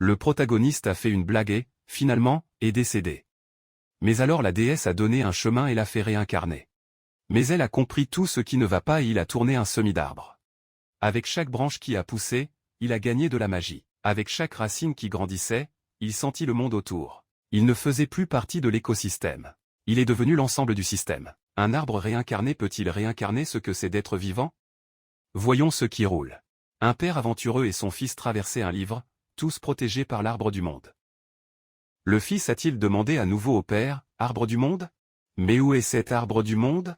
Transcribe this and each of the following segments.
Le protagoniste a fait une blague et, finalement, est décédé. Mais alors la déesse a donné un chemin et l'a fait réincarner. Mais elle a compris tout ce qui ne va pas et il a tourné un semis d'arbres. Avec chaque branche qui a poussé, il a gagné de la magie. Avec chaque racine qui grandissait, il sentit le monde autour. Il ne faisait plus partie de l'écosystème. Il est devenu l'ensemble du système. Un arbre réincarné peut-il réincarner ce que c'est d'être vivant? Voyons ce qui roule. Un père aventureux et son fils traversaient un livre, tous protégés par l'arbre du monde. Le fils a-t-il demandé à nouveau au père, « Arbre du monde? Mais où est cet arbre du monde ?»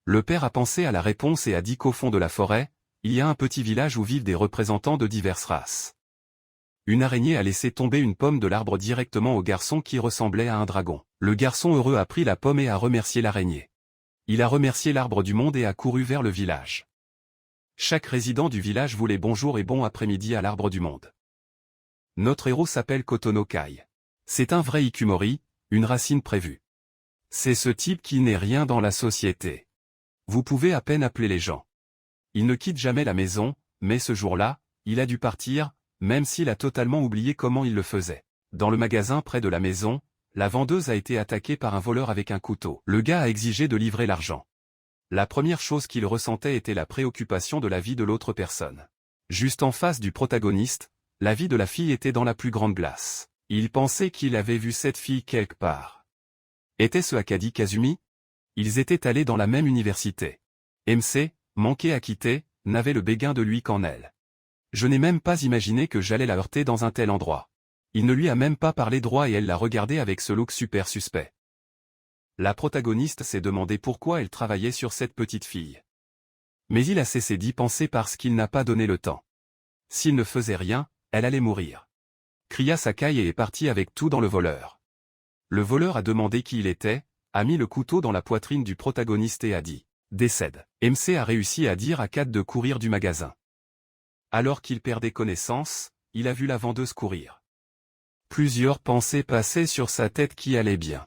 Le père a pensé à la réponse et a dit qu'au fond de la forêt, il y a un petit village où vivent des représentants de diverses races. Une araignée a laissé tomber une pomme de l'arbre directement au garçon qui ressemblait à un dragon. Le garçon heureux a pris la pomme et a remercié l'araignée. Il a remercié l'arbre du monde et a couru vers le village. Chaque résident du village voulait bonjour et bon après-midi à l'arbre du monde. Notre héros s'appelle Kotono Kai. C'est un vrai hikumori, une racine prévue. C'est ce type qui n'est rien dans la société. Vous pouvez à peine appeler les gens. Il ne quitte jamais la maison, mais ce jour-là, il a dû partir, même s'il a totalement oublié comment il le faisait. Dans le magasin près de la maison, la vendeuse a été attaquée par un voleur avec un couteau. Le gars a exigé de livrer l'argent. La première chose qu'il ressentait était la préoccupation de la vie de l'autre personne. Juste en face du protagoniste, la vie de la fille était dans la plus grande glace. Il pensait qu'il avait vu cette fille quelque part. Était-ce Akadi Kazumi? Ils étaient allés dans la même université. MC, manqué à quitter, n'avait le béguin de lui qu'en elle. Je n'ai même pas imaginé que j'allais la heurter dans un tel endroit. Il ne lui a même pas parlé droit et elle l'a regardé avec ce look super suspect. La protagoniste s'est demandé pourquoi elle travaillait sur cette petite fille. Mais il a cessé d'y penser parce qu'il n'a pas donné le temps. S'il ne faisait rien, elle allait mourir. Cria Sakai et est parti avec tout dans le voleur. Le voleur a demandé qui il était, a mis le couteau dans la poitrine du protagoniste et a dit « Décède ». MC a réussi à dire à Kat de courir du magasin. Alors qu'il perdait connaissance, il a vu la vendeuse courir. Plusieurs pensées passaient sur sa tête qui allaient bien.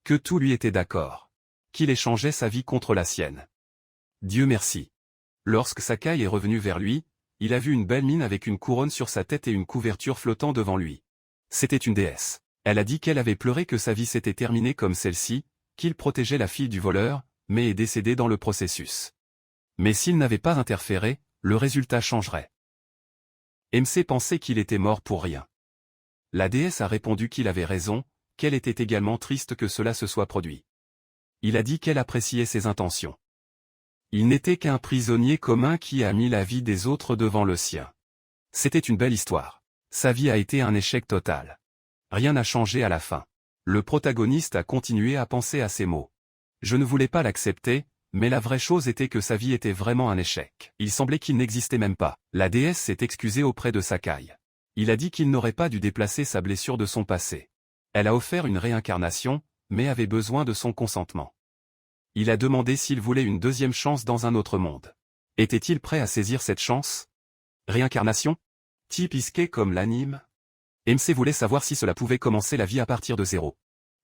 Que tout lui était d'accord. Qu'il échangeait sa vie contre la sienne. Dieu merci. Lorsque Sakai est revenu vers lui, il a vu une belle mine avec une couronne sur sa tête et une couverture flottant devant lui. C'était une déesse. Elle a dit qu'elle avait pleuré que sa vie s'était terminée comme celle-ci, qu'il protégeait la fille du voleur, mais est décédé dans le processus. Mais s'il n'avait pas interféré, le résultat changerait. MC pensait qu'il était mort pour rien. La déesse a répondu qu'il avait raison, qu'elle était également triste que cela se soit produit. Il a dit qu'elle appréciait ses intentions. Il n'était qu'un prisonnier commun qui a mis la vie des autres devant le sien. C'était une belle histoire. Sa vie a été un échec total. Rien n'a changé à la fin. Le protagoniste a continué à penser à ces mots. Je ne voulais pas l'accepter, mais la vraie chose était que sa vie était vraiment un échec. Il semblait qu'il n'existait même pas. La déesse s'est excusée auprès de Sakai. Il a dit qu'il n'aurait pas dû déplacer sa blessure de son passé. Elle a offert une réincarnation, mais avait besoin de son consentement. Il a demandé s'il voulait une deuxième chance dans un autre monde. Était-il prêt à saisir cette chance? Réincarnation? Type isqué comme l'anime? MC voulait savoir si cela pouvait commencer la vie à partir de zéro.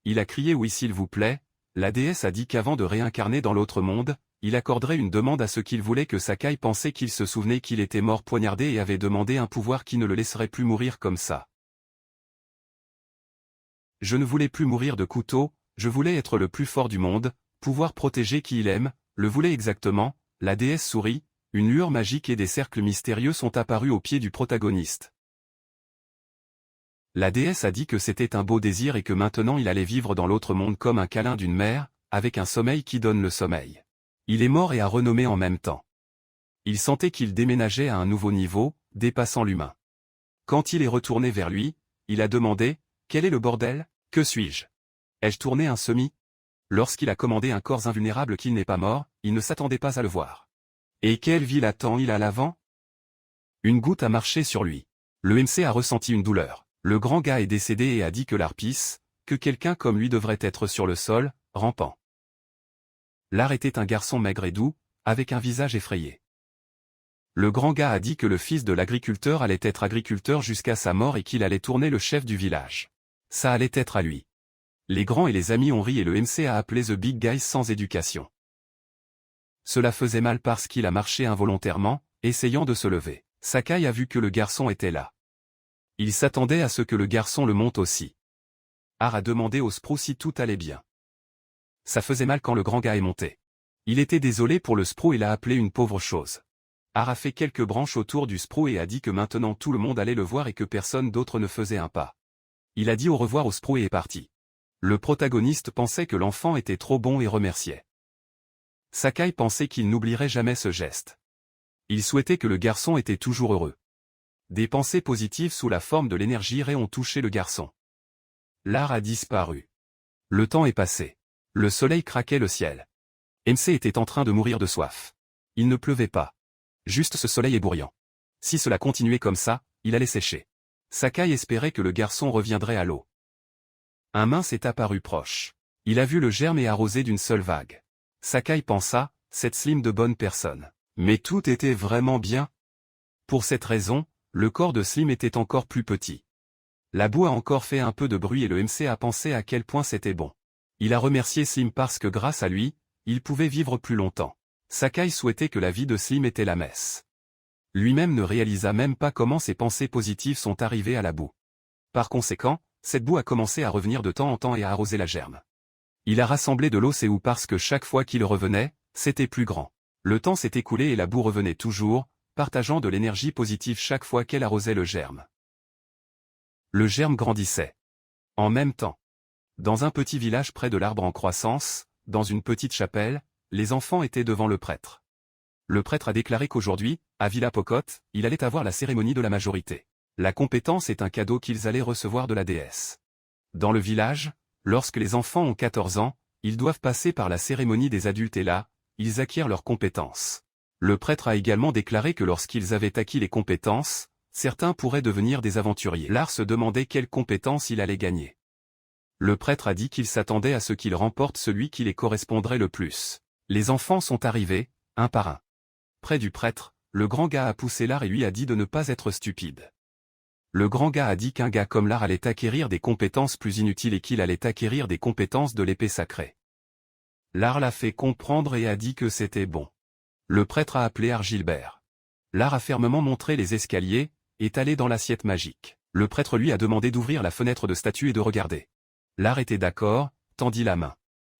Il a crié oui s'il vous plaît. La déesse a dit qu'avant de réincarner dans l'autre monde, il accorderait une demande à ce qu'il voulait que Sakai pensait qu'il se souvenait qu'il était mort poignardé et avait demandé un pouvoir qui ne le laisserait plus mourir comme ça. Je ne voulais plus mourir de couteau, je voulais être le plus fort du monde, pouvoir protéger qui il aime, le voulait exactement, la déesse sourit, une lueur magique et des cercles mystérieux sont apparus au pied du protagoniste. La déesse a dit que c'était un beau désir et que maintenant il allait vivre dans l'autre monde comme un câlin d'une mère, avec un sommeil qui donne le sommeil. Il est mort et a renommé en même temps. Il sentait qu'il déménageait à un nouveau niveau, dépassant l'humain. Quand il est retourné vers lui, il a demandé « Quel est le bordel? Que suis-je? Ai-je tourné un semis ?» Lorsqu'il a commandé un corps invulnérable qu'il n'est pas mort, il ne s'attendait pas à le voir. Et quelle vie l'attend-il à l'avant? Une goutte a marché sur lui. Le MC a ressenti une douleur. Le grand gars est décédé et a dit que l'Arpis, que quelqu'un comme lui devrait être sur le sol, rampant. L'art était un garçon maigre et doux, avec un visage effrayé. Le grand gars a dit que le fils de l'agriculteur allait être agriculteur jusqu'à sa mort et qu'il allait tourner le chef du village. Ça allait être à lui. Les grands et les amis ont ri et le MC a appelé The Big Guy sans éducation. Cela faisait mal parce qu'il a marché involontairement, essayant de se lever. Sakai a vu que le garçon était là. Il s'attendait à ce que le garçon le monte aussi. Har a demandé au Sprout si tout allait bien. Ça faisait mal quand le grand gars est monté. Il était désolé pour le Sprout et l'a appelé une pauvre chose. Har a fait quelques branches autour du Sprout et a dit que maintenant tout le monde allait le voir et que personne d'autre ne faisait un pas. Il a dit au revoir au Sprout et est parti. Le protagoniste pensait que l'enfant était trop bon et remerciait. Sakai pensait qu'il n'oublierait jamais ce geste. Il souhaitait que le garçon était toujours heureux. Des pensées positives sous la forme de l'énergie Ré ont touché le garçon. L'art a disparu. Le temps est passé. Le soleil craquait le ciel. MC était en train de mourir de soif. Il ne pleuvait pas. Juste ce soleil ébouriant. Si cela continuait comme ça, il allait sécher. Sakai espérait que le garçon reviendrait à l'eau. Un mince est apparu proche. Il a vu le germe et arrosé d'une seule vague. Sakai pensa, cette Slim de bonne personne. Mais tout était vraiment bien. Pour cette raison, le corps de Slim était encore plus petit. La boue a encore fait un peu de bruit et le MC a pensé à quel point c'était bon. Il a remercié Slim parce que grâce à lui, il pouvait vivre plus longtemps. Sakai souhaitait que la vie de Slim était la messe. Lui-même ne réalisa même pas comment ses pensées positives sont arrivées à la boue. Par conséquent, cette boue a commencé à revenir de temps en temps et à arroser la germe. Il a rassemblé de l'eau où parce que chaque fois qu'il revenait, c'était plus grand. Le temps s'est écoulé et la boue revenait toujours, partageant de l'énergie positive chaque fois qu'elle arrosait le germe. Le germe grandissait. En même temps. Dans un petit village près de l'arbre en croissance, dans une petite chapelle, les enfants étaient devant le prêtre. Le prêtre a déclaré qu'aujourd'hui, à Villa Pocotte, il allait avoir la cérémonie de la majorité. La compétence est un cadeau qu'ils allaient recevoir de la déesse. Dans le village, lorsque les enfants ont 14 ans, ils doivent passer par la cérémonie des adultes et là, ils acquièrent leurs compétences. Le prêtre a également déclaré que lorsqu'ils avaient acquis les compétences, certains pourraient devenir des aventuriers. L'art se demandait quelles compétences il allait gagner. Le prêtre a dit qu'il s'attendait à ce qu'il remporte celui qui les correspondrait le plus. Les enfants sont arrivés, un par un. Près du prêtre, le grand gars a poussé l'art et lui a dit de ne pas être stupide. Le grand gars a dit qu'un gars comme l'art allait acquérir des compétences plus inutiles et qu'il allait acquérir des compétences de l'épée sacrée. L'art l'a fait comprendre et a dit que c'était bon. Le prêtre a appelé Art Gilbert. L'art a fermement montré les escaliers, est allé dans l'assiette magique. Le prêtre lui a demandé d'ouvrir la fenêtre de statue et de regarder. L'art était d'accord, tendit la main.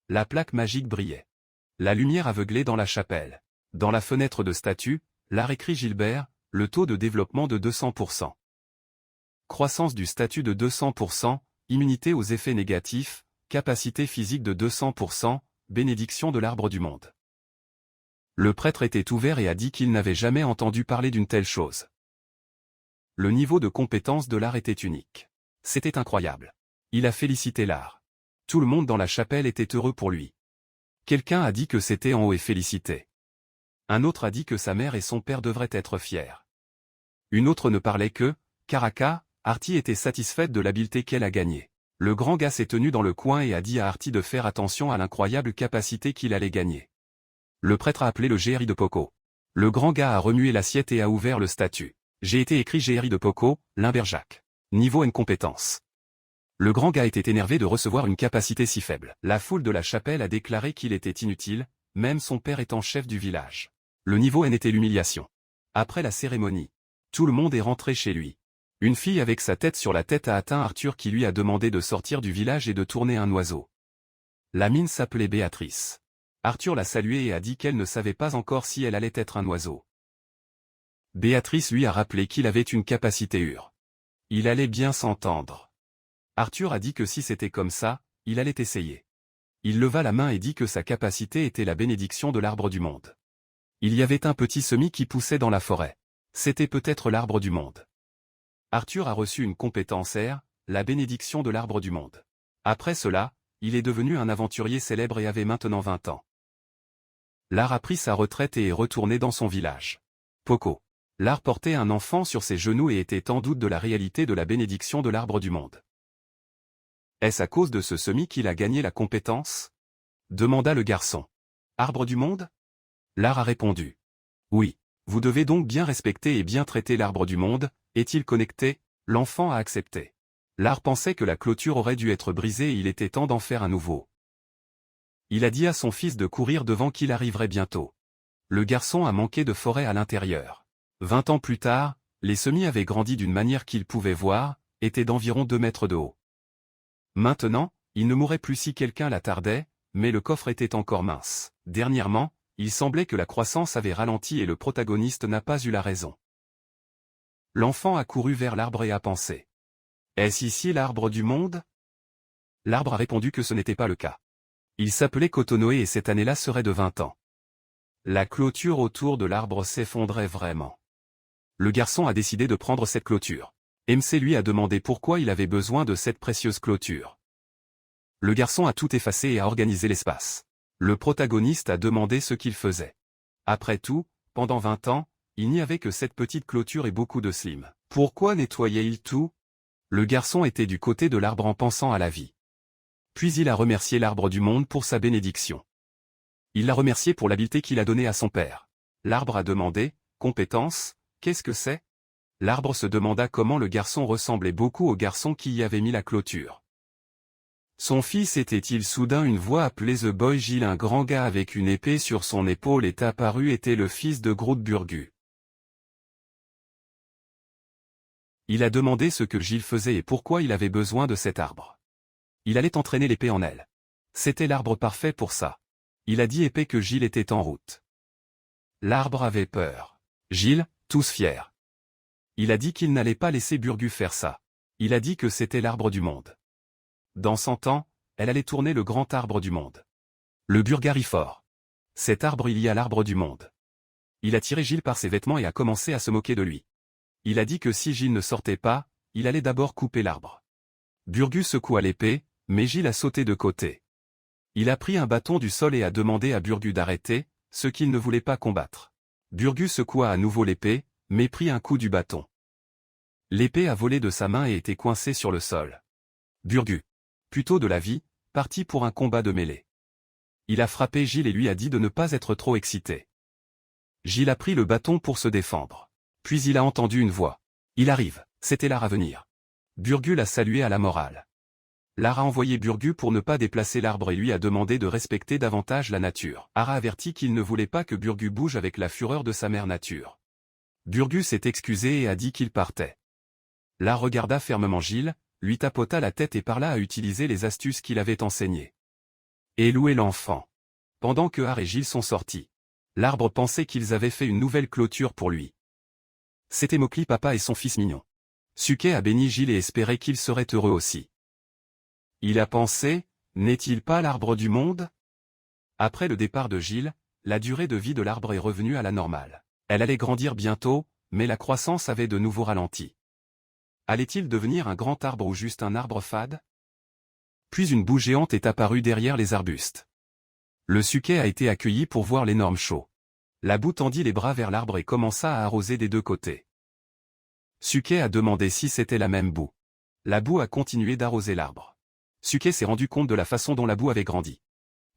La plaque magique brillait. La lumière aveuglait dans la chapelle. Dans la fenêtre de statue, l'art écrit Gilbert, le taux de développement de 200%. Croissance du statut de 200%, immunité aux effets négatifs, capacité physique de 200%, bénédiction de l'arbre du monde. Le prêtre était ouvert et a dit qu'il n'avait jamais entendu parler d'une telle chose. Le niveau de compétence de l'art était unique. C'était incroyable. Il a félicité l'art. Tout le monde dans la chapelle était heureux pour lui. Quelqu'un a dit que c'était en haut et félicité. Un autre a dit que sa mère et son père devraient être fiers. Une autre ne parlait que, Karaka, Artie était satisfaite de l'habileté qu'elle a gagnée. Le grand gars s'est tenu dans le coin et a dit à Artie de faire attention à l'incroyable capacité qu'il allait gagner. Le prêtre a appelé le GRI de Poco. Le grand gars a remué l'assiette et a ouvert le statut. J'ai été écrit GRI de Poco, Limberjack. Niveau N compétence. Le grand gars était énervé de recevoir une capacité si faible. La foule de la chapelle a déclaré qu'il était inutile, même son père étant chef du village. Le niveau N était l'humiliation. Après la cérémonie, tout le monde est rentré chez lui. Une fille avec sa tête sur la tête a atteint Arthur qui lui a demandé de sortir du village et de tourner un oiseau. La mine s'appelait Béatrice. Arthur l'a saluée et a dit qu'elle ne savait pas encore si elle allait être un oiseau. Béatrice lui a rappelé qu'il avait une capacité hur. Il allait bien s'entendre. Arthur a dit que si c'était comme ça, il allait essayer. Il leva la main et dit que sa capacité était la bénédiction de l'arbre du monde. Il y avait un petit semis qui poussait dans la forêt. C'était peut-être l'arbre du monde. Arthur a reçu une compétence R, la bénédiction de l'arbre du monde. Après cela, il est devenu un aventurier célèbre et avait maintenant 20 ans. L'art a pris sa retraite et est retourné dans son village. Poco. L'art portait un enfant sur ses genoux et était en doute de la réalité de la bénédiction de l'arbre du monde. Est-ce à cause de ce semis qu'il a gagné la compétence? Demanda le garçon. Arbre du monde? L'art a répondu. Oui. Vous devez donc bien respecter et bien traiter l'arbre du monde. Est-il connecté? L'enfant a accepté. L'art pensait que la clôture aurait dû être brisée et il était temps d'en faire un nouveau. Il a dit à son fils de courir devant qu'il arriverait bientôt. Le garçon a manqué de forêt à l'intérieur. 20 ans plus tard, Les semis avaient grandi d'une manière qu'il pouvait voir, étaient d'environ 2 mètres de haut. Maintenant, il ne mourrait plus si quelqu'un l'attardait, mais le coffre était encore mince. Dernièrement, il semblait que la croissance avait ralenti et le protagoniste n'a pas eu la raison. L'enfant a couru vers l'arbre et a pensé. Est-ce ici l'arbre du monde? L'arbre a répondu que ce n'était pas le cas. Il s'appelait Cotonoé et cette année-là serait de 20 ans. La clôture autour de l'arbre s'effondrait vraiment. Le garçon a décidé de prendre cette clôture. MC lui a demandé pourquoi il avait besoin de cette précieuse clôture. Le garçon a tout effacé et a organisé l'espace. Le protagoniste a demandé ce qu'il faisait. Après tout, pendant 20 ans, il n'y avait que cette petite clôture et beaucoup de slime. Pourquoi nettoyait-il tout? Le garçon était du côté de l'arbre en pensant à la vie. Puis il a remercié l'arbre du monde pour sa bénédiction. Il l'a remercié pour l'habileté qu'il a donnée à son père. L'arbre a demandé, compétence, qu'est-ce que c'est? L'arbre se demanda comment le garçon ressemblait beaucoup au garçon qui y avait mis la clôture. Son fils était-il soudain une voix appelée The Boy Gilles, un grand gars avec une épée sur son épaule est apparu était le fils de Groot Burgu. Il a demandé ce que Gilles faisait et pourquoi il avait besoin de cet arbre. Il allait entraîner l'épée en elle. C'était l'arbre parfait pour ça. Il a dit épée que Gilles était en route. L'arbre avait peur. Gilles, tous fiers. Il a dit qu'il n'allait pas laisser Burgu faire ça. Il a dit que c'était l'arbre du monde. Dans 100 ans, elle allait tourner le grand arbre du monde. Le Burgari fort. Cet arbre il y a l'arbre du monde. Il a tiré Gilles par ses vêtements et a commencé à se moquer de lui. Il a dit que si Gilles ne sortait pas, il allait d'abord couper l'arbre. Burgu secoua l'épée, mais Gilles a sauté de côté. Il a pris un bâton du sol et a demandé à Burgu d'arrêter, ce qu'il ne voulait pas combattre. Burgu secoua à nouveau l'épée, mais prit un coup du bâton. L'épée a volé de sa main et était coincée sur le sol. Burgu, plutôt de la vie, partit pour un combat de mêlée. Il a frappé Gilles et lui a dit de ne pas être trop excité. Gilles a pris le bâton pour se défendre. Puis il a entendu une voix. Il arrive, c'était l'art à venir. Burgu l'a salué à la morale. L'art a envoyé Burgu pour ne pas déplacer l'arbre et lui a demandé de respecter davantage la nature. Art a averti qu'il ne voulait pas que Burgu bouge avec la fureur de sa mère nature. Burgu s'est excusé et a dit qu'il partait. L'art regarda fermement Gilles, lui tapota la tête et parla à utiliser les astuces qu'il avait enseignées. Et louer l'enfant. Pendant que Art et Gilles sont sortis. L'arbre pensait qu'ils avaient fait une nouvelle clôture pour lui. C'était Mowgli papa et son fils mignon. Suké a béni Gilles et espérait qu'il serait heureux aussi. Il a pensé, n'est-il pas l'arbre du monde? Après le départ de Gilles, la durée de vie de l'arbre est revenue à la normale. Elle allait grandir bientôt, mais la croissance avait de nouveau ralenti. Allait-il devenir un grand arbre ou juste un arbre fade? Puis une boue géante est apparue derrière les arbustes. Le Suké a été accueilli pour voir l'énorme show. La boue tendit les bras vers l'arbre et commença à arroser des deux côtés. Suké a demandé si c'était la même boue. La boue a continué d'arroser l'arbre. Suké s'est rendu compte de la façon dont la boue avait grandi.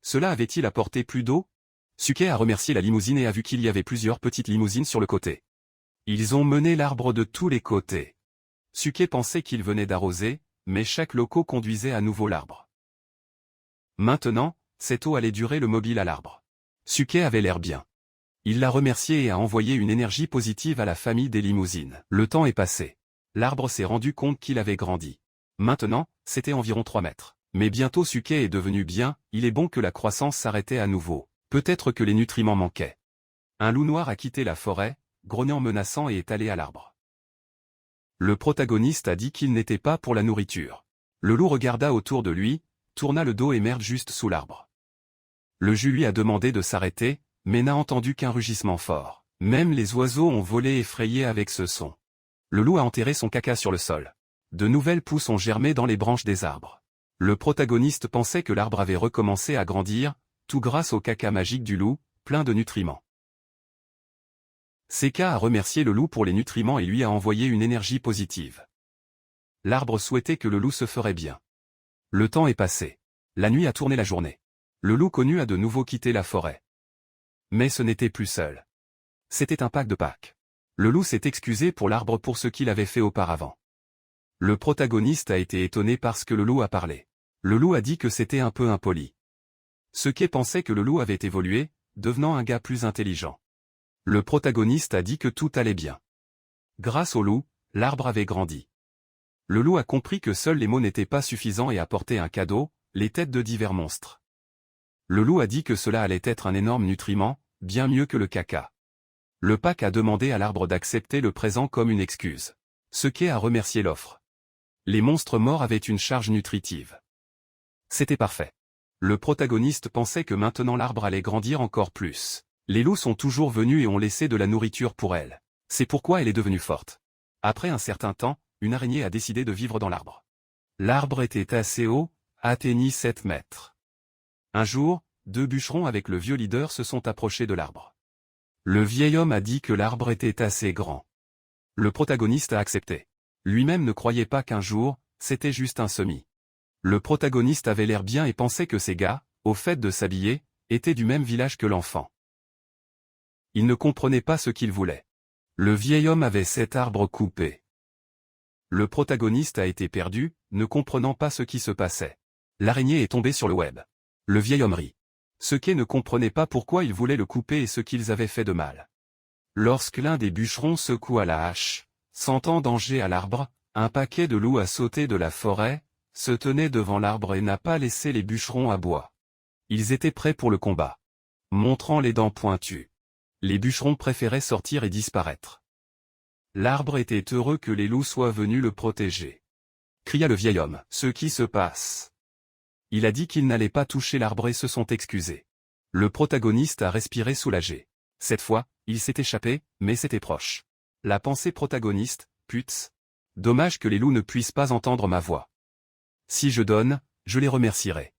Cela avait-il apporté plus d'eau? Suké a remercié la limousine et a vu qu'il y avait plusieurs petites limousines sur le côté. Ils ont mené l'arbre de tous les côtés. Suké pensait qu'il venait d'arroser, mais chaque loco conduisait à nouveau l'arbre. Maintenant, cette eau allait durer le mobile à l'arbre. Suké avait l'air bien. Il l'a remercié et a envoyé une énergie positive à la famille des limousines. Le temps est passé. L'arbre s'est rendu compte qu'il avait grandi. Maintenant, c'était environ 3 mètres. Mais bientôt Suké est devenu bien, il est bon que la croissance s'arrêtait à nouveau. Peut-être que les nutriments manquaient. Un loup noir a quitté la forêt, grognant menaçant et est allé à l'arbre. Le protagoniste a dit qu'il n'était pas pour la nourriture. Le loup regarda autour de lui, tourna le dos et merde juste sous l'arbre. Le jus lui a demandé de s'arrêter, mais n'a entendu qu'un rugissement fort. Même les oiseaux ont volé effrayés avec ce son. Le loup a enterré son caca sur le sol. De nouvelles pousses ont germé dans les branches des arbres. Le protagoniste pensait que l'arbre avait recommencé à grandir, tout grâce au caca magique du loup, plein de nutriments. Seka a remercié le loup pour les nutriments et lui a envoyé une énergie positive. L'arbre souhaitait que le loup se ferait bien. Le temps est passé. La nuit a tourné la journée. Le loup connu a de nouveau quitté la forêt. Mais ce n'était plus seul. C'était un pack de Pâques. Le loup s'est excusé pour l'arbre pour ce qu'il avait fait auparavant. Le protagoniste a été étonné parce que le loup a parlé. Le loup a dit que c'était un peu impoli. Seke pensait que le loup avait évolué, devenant un gars plus intelligent. Le protagoniste a dit que tout allait bien. Grâce au loup, l'arbre avait grandi. Le loup a compris que seuls les mots n'étaient pas suffisants et apportait un cadeau, les têtes de divers monstres. Le loup a dit que cela allait être un énorme nutriment, bien mieux que le caca. Le Pac a demandé à l'arbre d'accepter le présent comme une excuse. Ce qui a remercié l'offre. Les monstres morts avaient une charge nutritive. C'était parfait. Le protagoniste pensait que maintenant l'arbre allait grandir encore plus. Les loups sont toujours venus et ont laissé de la nourriture pour elle. C'est pourquoi elle est devenue forte. Après un certain temps, une araignée a décidé de vivre dans l'arbre. L'arbre était assez haut, atteignit 7 mètres. Un jour, 2 bûcherons avec le vieux leader se sont approchés de l'arbre. Le vieil homme a dit que l'arbre était assez grand. Le protagoniste a accepté. Lui-même ne croyait pas qu'un jour, c'était juste un semis. Le protagoniste avait l'air bien et pensait que ces gars, au fait de s'habiller, étaient du même village que l'enfant. Il ne comprenait pas ce qu'il voulait. Le vieil homme avait cet arbre coupé. Le protagoniste a été perdu, ne comprenant pas ce qui se passait. L'araignée est tombée sur le web. Le vieil homme rit. Ce qu'est ne comprenait pas pourquoi il voulait le couper et ce qu'ils avaient fait de mal. Lorsque l'un des bûcherons secoua la hache, sentant danger à l'arbre, un paquet de loups a sauté de la forêt, se tenait devant l'arbre et n'a pas laissé les bûcherons à bois. Ils étaient prêts pour le combat. Montrant les dents pointues. Les bûcherons préféraient sortir et disparaître. L'arbre était heureux que les loups soient venus le protéger. Cria le vieil homme. Ce qui se passe. Il a dit qu'il n'allait pas toucher l'arbre et se sont excusés. Le protagoniste a respiré soulagé. Cette fois, il s'est échappé, mais c'était proche. La pensée protagoniste, putz. Dommage que les loups ne puissent pas entendre ma voix. Si je donne, je les remercierai.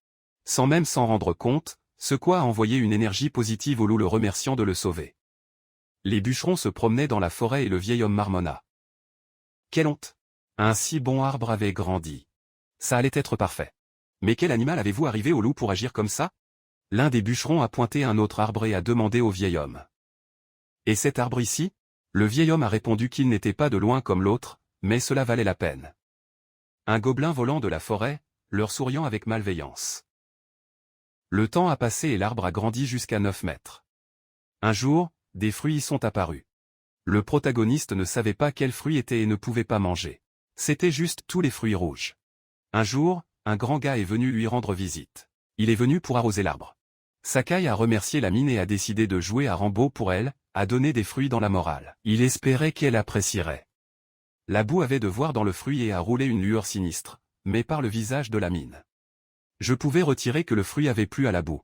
Sans même s'en rendre compte, ce quoi a envoyé une énergie positive au loup le remerciant de le sauver. Les bûcherons se promenaient dans la forêt et le vieil homme marmonna. Quelle honte! Un si bon arbre avait grandi. Ça allait être parfait. Mais quel animal avez-vous arrivé au loup pour agir comme ça? L'un des bûcherons a pointé un autre arbre et a demandé au vieil homme. Et cet arbre ici? Le vieil homme a répondu qu'il n'était pas de loin comme l'autre, mais cela valait la peine. Un gobelin volant de la forêt, leur souriant avec malveillance. Le temps a passé et l'arbre a grandi jusqu'à 9 mètres. Un jour, des fruits y sont apparus. Le protagoniste ne savait pas quels fruits étaient et ne pouvait pas manger. C'était juste tous les fruits rouges. Un jour, un grand gars est venu lui rendre visite. Il est venu pour arroser l'arbre. Sakai a remercié la mine et a décidé de jouer à Rambo pour elle, a donné des fruits dans la morale. Il espérait qu'elle apprécierait. La boue avait de voir dans le fruit et a roulé une lueur sinistre, mais par le visage de la mine. Je pouvais retirer que le fruit avait plu à la boue.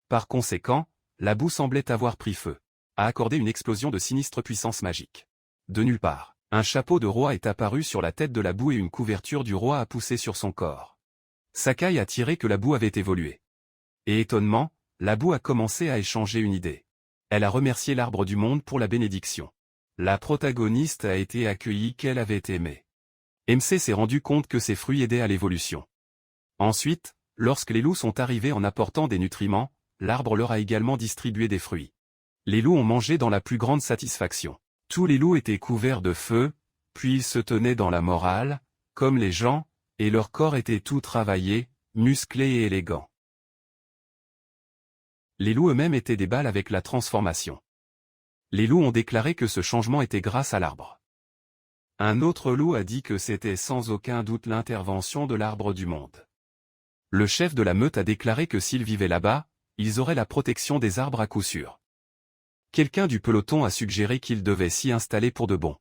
Par conséquent, la boue semblait avoir pris feu, a accordé une explosion de sinistre puissance magique. De nulle part, un chapeau de roi est apparu sur la tête de la boue et une couverture du roi a poussé sur son corps. Sakai a tiré que la boue avait évolué. Et étonnement, la boue a commencé à échanger une idée. Elle a remercié l'arbre du monde pour la bénédiction. La protagoniste a été accueillie qu'elle avait aimé. MC s'est rendu compte que ces fruits aidaient à l'évolution. Ensuite, lorsque les loups sont arrivés en apportant des nutriments, l'arbre leur a également distribué des fruits. Les loups ont mangé dans la plus grande satisfaction. Tous les loups étaient couverts de feu, puis ils se tenaient dans la morale, comme les gens, et leur corps était tout travaillé, musclé et élégant. Les loups eux-mêmes étaient des balles avec la transformation. Les loups ont déclaré que ce changement était grâce à l'arbre. Un autre loup a dit que c'était sans aucun doute l'intervention de l'arbre du monde. Le chef de la meute a déclaré que s'ils vivaient là-bas, ils auraient la protection des arbres à coup sûr. Quelqu'un du peloton a suggéré qu'ils devaient s'y installer pour de bon.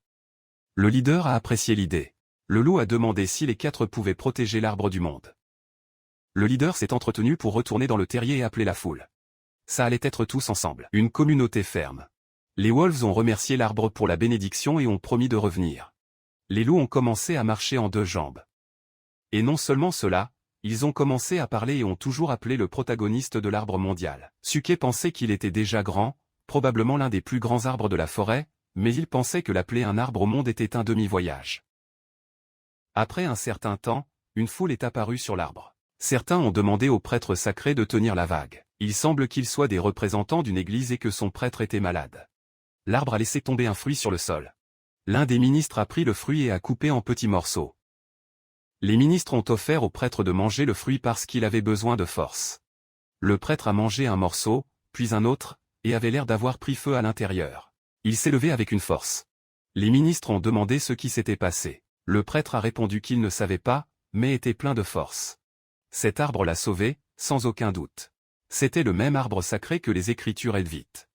Le leader a apprécié l'idée. Le loup a demandé si les 4 pouvaient protéger l'arbre du monde. Le leader s'est entretenu pour retourner dans le terrier et appeler la foule. Ça allait être tous ensemble. Une communauté ferme. Les wolves ont remercié l'arbre pour la bénédiction et ont promis de revenir. Les loups ont commencé à marcher en 2 jambes. Et non seulement cela, ils ont commencé à parler et ont toujours appelé le protagoniste de l'arbre mondial. Suke pensait qu'il était déjà grand, probablement l'un des plus grands arbres de la forêt, mais il pensait que l'appeler un arbre au monde était un demi-voyage. Après un certain temps, une foule est apparue sur l'arbre. Certains ont demandé au prêtre sacré de tenir la vague. Il semble qu'ils soient des représentants d'une église et que son prêtre était malade. L'arbre a laissé tomber un fruit sur le sol. L'un des ministres a pris le fruit et a coupé en petits morceaux. Les ministres ont offert au prêtre de manger le fruit parce qu'il avait besoin de force. Le prêtre a mangé un morceau, puis un autre, et avait l'air d'avoir pris feu à l'intérieur. Il s'est levé avec une force. Les ministres ont demandé ce qui s'était passé. Le prêtre a répondu qu'il ne savait pas, mais était plein de force. Cet arbre l'a sauvé, sans aucun doute. C'était le même arbre sacré que les Écritures élvites.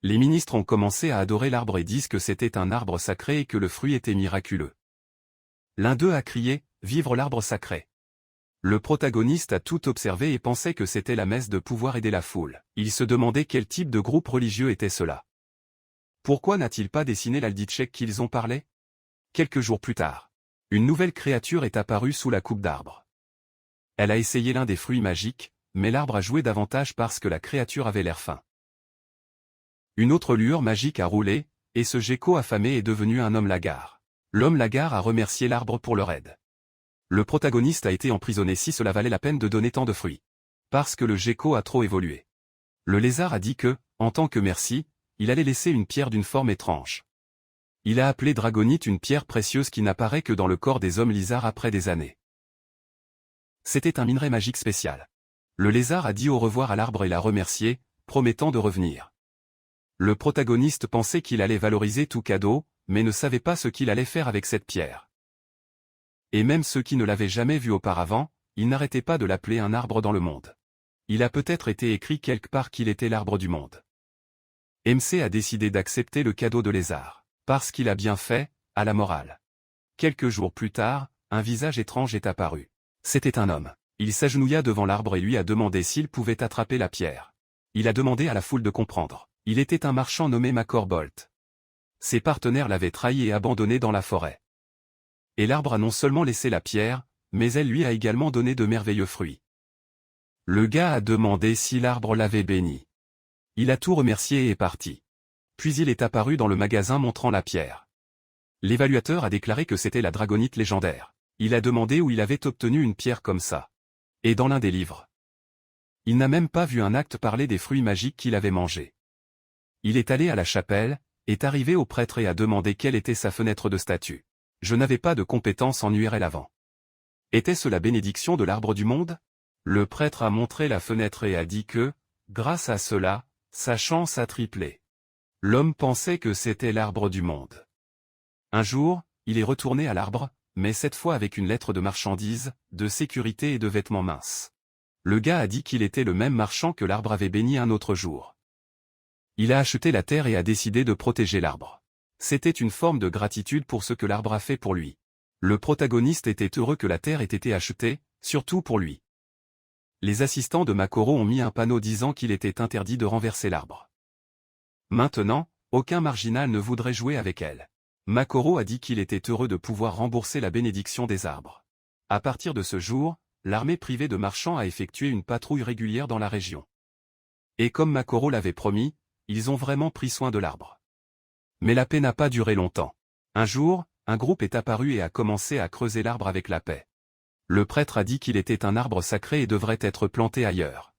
Les ministres ont commencé à adorer l'arbre et disent que c'était un arbre sacré et que le fruit était miraculeux. L'un d'eux a crié « Vivre l'arbre sacré !» Le protagoniste a tout observé et pensait que c'était la messe de pouvoir aider la foule. Il se demandait quel type de groupe religieux était cela. Pourquoi n'a-t-il pas dessiné l'Alditchek qu'ils ont parlé? Quelques jours plus tard, une nouvelle créature est apparue sous la coupe d'arbre. Elle a essayé l'un des fruits magiques, mais l'arbre a joué davantage parce que la créature avait l'air faim. Une autre lueur magique a roulé, et ce gecko affamé est devenu un homme lagard. L'homme lagard a remercié l'arbre pour leur aide. Le protagoniste a été emprisonné si cela valait la peine de donner tant de fruits. Parce que le gecko a trop évolué. Le lézard a dit que, en tant que merci, il allait laisser une pierre d'une forme étrange. Il a appelé dragonite une pierre précieuse qui n'apparaît que dans le corps des hommes lézards après des années. C'était un minerai magique spécial. Le lézard a dit au revoir à l'arbre et l'a remercié, promettant de revenir. Le protagoniste pensait qu'il allait valoriser tout cadeau, mais ne savait pas ce qu'il allait faire avec cette pierre. Et même ceux qui ne l'avaient jamais vu auparavant, ils n'arrêtaient pas de l'appeler un arbre dans le monde. Il a peut-être été écrit quelque part qu'il était l'arbre du monde. MC a décidé d'accepter le cadeau de lézard, parce qu'il a bien fait, à la morale. Quelques jours plus tard, un visage étrange est apparu. C'était un homme. Il s'agenouilla devant l'arbre et lui a demandé s'il pouvait attraper la pierre. Il a demandé à la foule de comprendre. Il était un marchand nommé Macor Bolt. Ses partenaires l'avaient trahi et abandonné dans la forêt. Et l'arbre a non seulement laissé la pierre, mais elle lui a également donné de merveilleux fruits. Le gars a demandé si l'arbre l'avait béni. Il a tout remercié et est parti. Puis il est apparu dans le magasin montrant la pierre. L'évaluateur a déclaré que c'était la dragonite légendaire. Il a demandé où il avait obtenu une pierre comme ça. Et dans l'un des livres. Il n'a même pas vu un acte parler des fruits magiques qu'il avait mangés. Il est allé à la chapelle, est arrivé au prêtre et a demandé quelle était sa fenêtre de statut. Je n'avais pas de compétences en URL avant. Était-ce la bénédiction de l'arbre du monde? Le prêtre a montré la fenêtre et a dit que, grâce à cela, sa chance a triplé. L'homme pensait que c'était l'arbre du monde. Un jour, il est retourné à l'arbre, mais cette fois avec une lettre de marchandises, de sécurité et de vêtements minces. Le gars a dit qu'il était le même marchand que l'arbre avait béni un autre jour. Il a acheté la terre et a décidé de protéger l'arbre. C'était une forme de gratitude pour ce que l'arbre a fait pour lui. Le protagoniste était heureux que la terre ait été achetée, surtout pour lui. Les assistants de Makoro ont mis un panneau disant qu'il était interdit de renverser l'arbre. Maintenant, aucun marginal ne voudrait jouer avec elle. Makoro a dit qu'il était heureux de pouvoir rembourser la bénédiction des arbres. À partir de ce jour, l'armée privée de marchands a effectué une patrouille régulière dans la région. Et comme Makoro l'avait promis, ils ont vraiment pris soin de l'arbre. Mais la paix n'a pas duré longtemps. Un jour, un groupe est apparu et a commencé à creuser l'arbre avec la paix. Le prêtre a dit qu'il était un arbre sacré et devrait être planté ailleurs.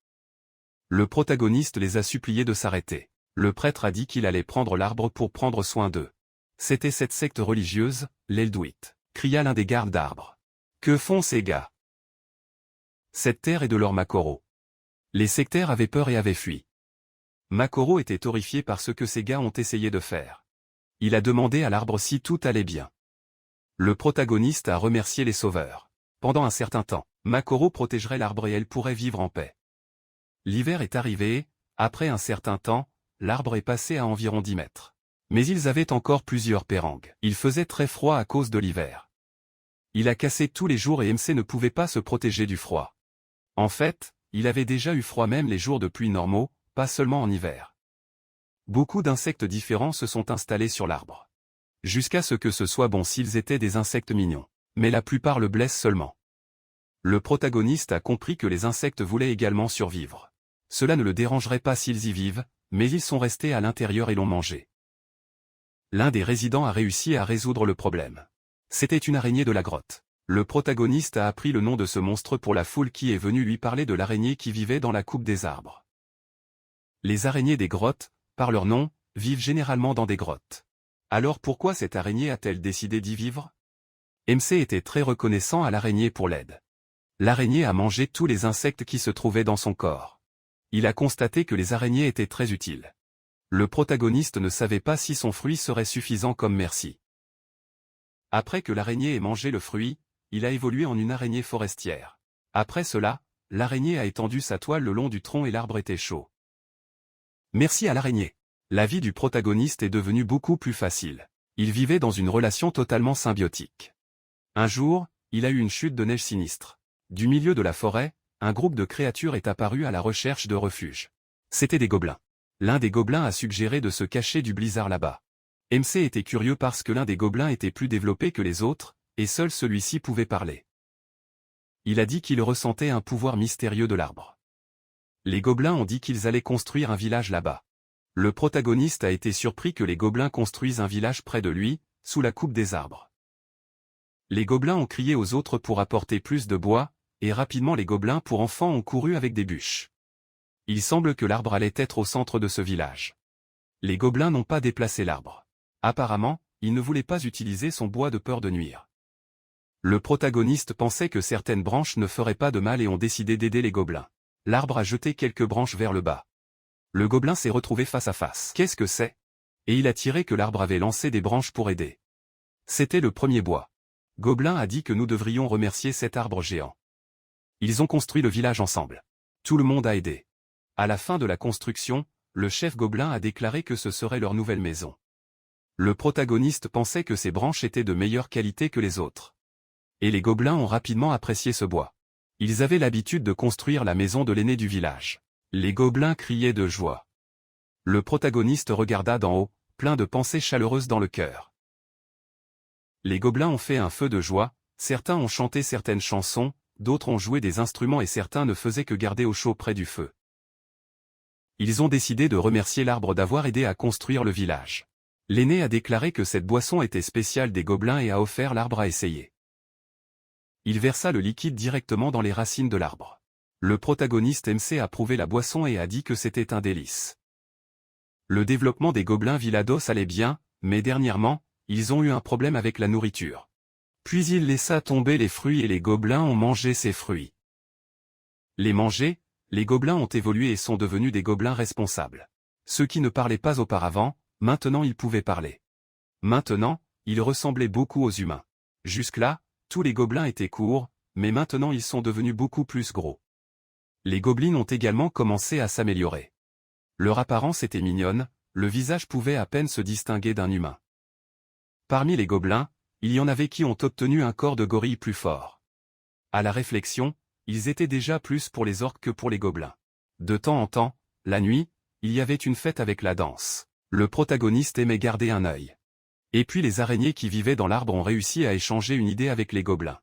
Le protagoniste les a suppliés de s'arrêter. Le prêtre a dit qu'il allait prendre l'arbre pour prendre soin d'eux. C'était cette secte religieuse, l'Elduit, cria l'un des gardes d'arbres. Que font ces gars? Cette terre est de leur Makoro. Les sectaires avaient peur et avaient fui. Makoro était horrifié par ce que ces gars ont essayé de faire. Il a demandé à l'arbre si tout allait bien. Le protagoniste a remercié les sauveurs. Pendant un certain temps, Makoro protégerait l'arbre et elle pourrait vivre en paix. L'hiver est arrivé et, après un certain temps, l'arbre est passé à environ 10 mètres. Mais ils avaient encore plusieurs pérangues. Il faisait très froid à cause de l'hiver. Il a cassé tous les jours et MC ne pouvait pas se protéger du froid. En fait, il avait déjà eu froid même les jours de pluie normaux, pas seulement en hiver. Beaucoup d'insectes différents se sont installés sur l'arbre. Jusqu'à ce que ce soit bon s'ils étaient des insectes mignons. Mais la plupart le blessent seulement. Le protagoniste a compris que les insectes voulaient également survivre. Cela ne le dérangerait pas s'ils y vivent, mais ils sont restés à l'intérieur et l'ont mangé. L'un des résidents a réussi à résoudre le problème. C'était une araignée de la grotte. Le protagoniste a appris le nom de ce monstre pour la foule qui est venue lui parler de l'araignée qui vivait dans la coupe des arbres. Les araignées des grottes, par leur nom, vivent généralement dans des grottes. Alors pourquoi cette araignée a-t-elle décidé d'y vivre? MC était très reconnaissant à l'araignée pour l'aide. L'araignée a mangé tous les insectes qui se trouvaient dans son corps. Il a constaté que les araignées étaient très utiles. Le protagoniste ne savait pas si son fruit serait suffisant comme merci. Après que l'araignée ait mangé le fruit, il a évolué en une araignée forestière. Après cela, l'araignée a étendu sa toile le long du tronc et l'arbre était chaud. Merci à l'araignée. La vie du protagoniste est devenue beaucoup plus facile. Il vivait dans une relation totalement symbiotique. Un jour, il a eu une chute de neige sinistre. Du milieu de la forêt, un groupe de créatures est apparu à la recherche de refuge. C'étaient des gobelins. L'un des gobelins a suggéré de se cacher du blizzard là-bas. MC était curieux parce que l'un des gobelins était plus développé que les autres, et seul celui-ci pouvait parler. Il a dit qu'il ressentait un pouvoir mystérieux de l'arbre. Les gobelins ont dit qu'ils allaient construire un village là-bas. Le protagoniste a été surpris que les gobelins construisent un village près de lui, sous la coupe des arbres. Les gobelins ont crié aux autres pour apporter plus de bois, et rapidement les gobelins pour enfants ont couru avec des bûches. Il semble que l'arbre allait être au centre de ce village. Les gobelins n'ont pas déplacé l'arbre. Apparemment, ils ne voulaient pas utiliser son bois de peur de nuire. Le protagoniste pensait que certaines branches ne feraient pas de mal et ont décidé d'aider les gobelins. L'arbre a jeté quelques branches vers le bas. Le gobelin s'est retrouvé face à face. Qu'est-ce que c'est? Et il a tiré que l'arbre avait lancé des branches pour aider. C'était le premier bois. Gobelin a dit que nous devrions remercier cet arbre géant. Ils ont construit le village ensemble. Tout le monde a aidé. À la fin de la construction, le chef gobelin a déclaré que ce serait leur nouvelle maison. Le protagoniste pensait que ces branches étaient de meilleure qualité que les autres. Et les gobelins ont rapidement apprécié ce bois. Ils avaient l'habitude de construire la maison de l'aîné du village. Les gobelins criaient de joie. Le protagoniste regarda d'en haut, plein de pensées chaleureuses dans le cœur. Les gobelins ont fait un feu de joie, certains ont chanté certaines chansons, d'autres ont joué des instruments et certains ne faisaient que garder au chaud près du feu. Ils ont décidé de remercier l'arbre d'avoir aidé à construire le village. L'aîné a déclaré que cette boisson était spéciale des gobelins et a offert l'arbre à essayer. Il versa le liquide directement dans les racines de l'arbre. Le protagoniste MC a prouvé la boisson et a dit que c'était un délice. Le développement des gobelins Villados allait bien, mais dernièrement, ils ont eu un problème avec la nourriture. Puis il laissa tomber les fruits et les gobelins ont mangé ces fruits. Les manger, les gobelins ont évolué et sont devenus des gobelins responsables. Ceux qui ne parlaient pas auparavant, maintenant ils pouvaient parler. Maintenant, ils ressemblaient beaucoup aux humains. Jusque-là, tous les gobelins étaient courts, mais maintenant ils sont devenus beaucoup plus gros. Les gobelins ont également commencé à s'améliorer. Leur apparence était mignonne, le visage pouvait à peine se distinguer d'un humain. Parmi les gobelins, il y en avait qui ont obtenu un corps de gorille plus fort. À la réflexion, ils étaient déjà plus pour les orques que pour les gobelins. De temps en temps, la nuit, il y avait une fête avec la danse. Le protagoniste aimait garder un œil. Et puis les araignées qui vivaient dans l'arbre ont réussi à échanger une idée avec les gobelins.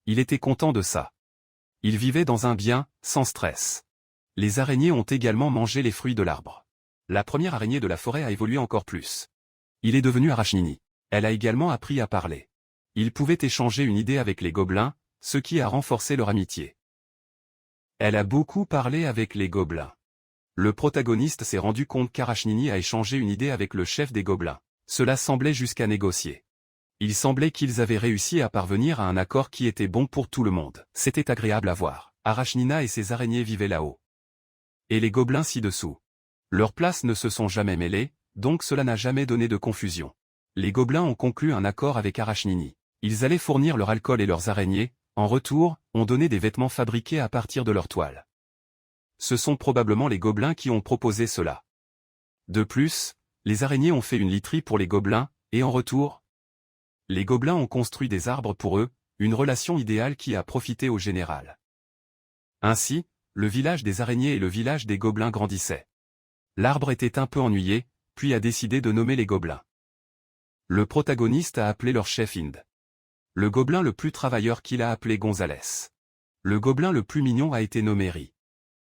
Il était content de ça. Il vivait dans un bien, sans stress. Les araignées ont également mangé les fruits de l'arbre. La première araignée de la forêt a évolué encore plus. Il est devenu Arachnini. Elle a également appris à parler. Il pouvait échanger une idée avec les gobelins, ce qui a renforcé leur amitié. Elle a beaucoup parlé avec les gobelins. Le protagoniste s'est rendu compte qu'Arachnini a échangé une idée avec le chef des gobelins. Cela semblait jusqu'à négocier. Il semblait qu'ils avaient réussi à parvenir à un accord qui était bon pour tout le monde. C'était agréable à voir. Arachnina et ses araignées vivaient là-haut. Et les gobelins ci-dessous. Leurs places ne se sont jamais mêlées, donc cela n'a jamais donné de confusion. Les gobelins ont conclu un accord avec Arachnini. Ils allaient fournir leur alcool et leurs araignées, en retour, ont donné des vêtements fabriqués à partir de leur toile. Ce sont probablement les gobelins qui ont proposé cela. De plus, les araignées ont fait une literie pour les gobelins, et en retour, les gobelins ont construit des arbres pour eux, une relation idéale qui a profité au général. Ainsi, le village des araignées et le village des gobelins grandissaient. L'arbre était un peu ennuyé, puis a décidé de nommer les gobelins. Le protagoniste a appelé leur chef Inde. Le gobelin le plus travailleur qu'il a appelé Gonzalez. Le gobelin le plus mignon a été nommé Ri.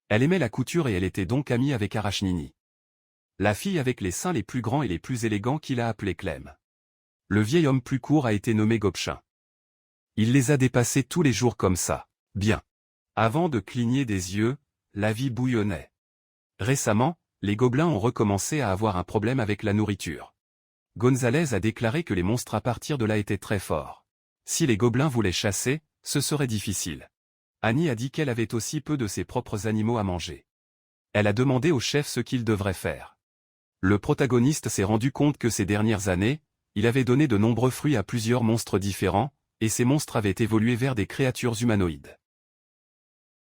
Elle aimait la couture et elle était donc amie avec Arachnini. La fille avec les seins les plus grands et les plus élégants qu'il a appelé Clem. Le vieil homme plus court a été nommé Gobchin. Il les a dépassés tous les jours comme ça. Bien. Avant de cligner des yeux, la vie bouillonnait. Récemment, les gobelins ont recommencé à avoir un problème avec la nourriture. Gonzalez a déclaré que les monstres à partir de là étaient très forts. Si les gobelins voulaient chasser, ce serait difficile. Annie a dit qu'elle avait aussi peu de ses propres animaux à manger. Elle a demandé au chef ce qu'il devrait faire. Le protagoniste s'est rendu compte que ces dernières années, il avait donné de nombreux fruits à plusieurs monstres différents, et ces monstres avaient évolué vers des créatures humanoïdes.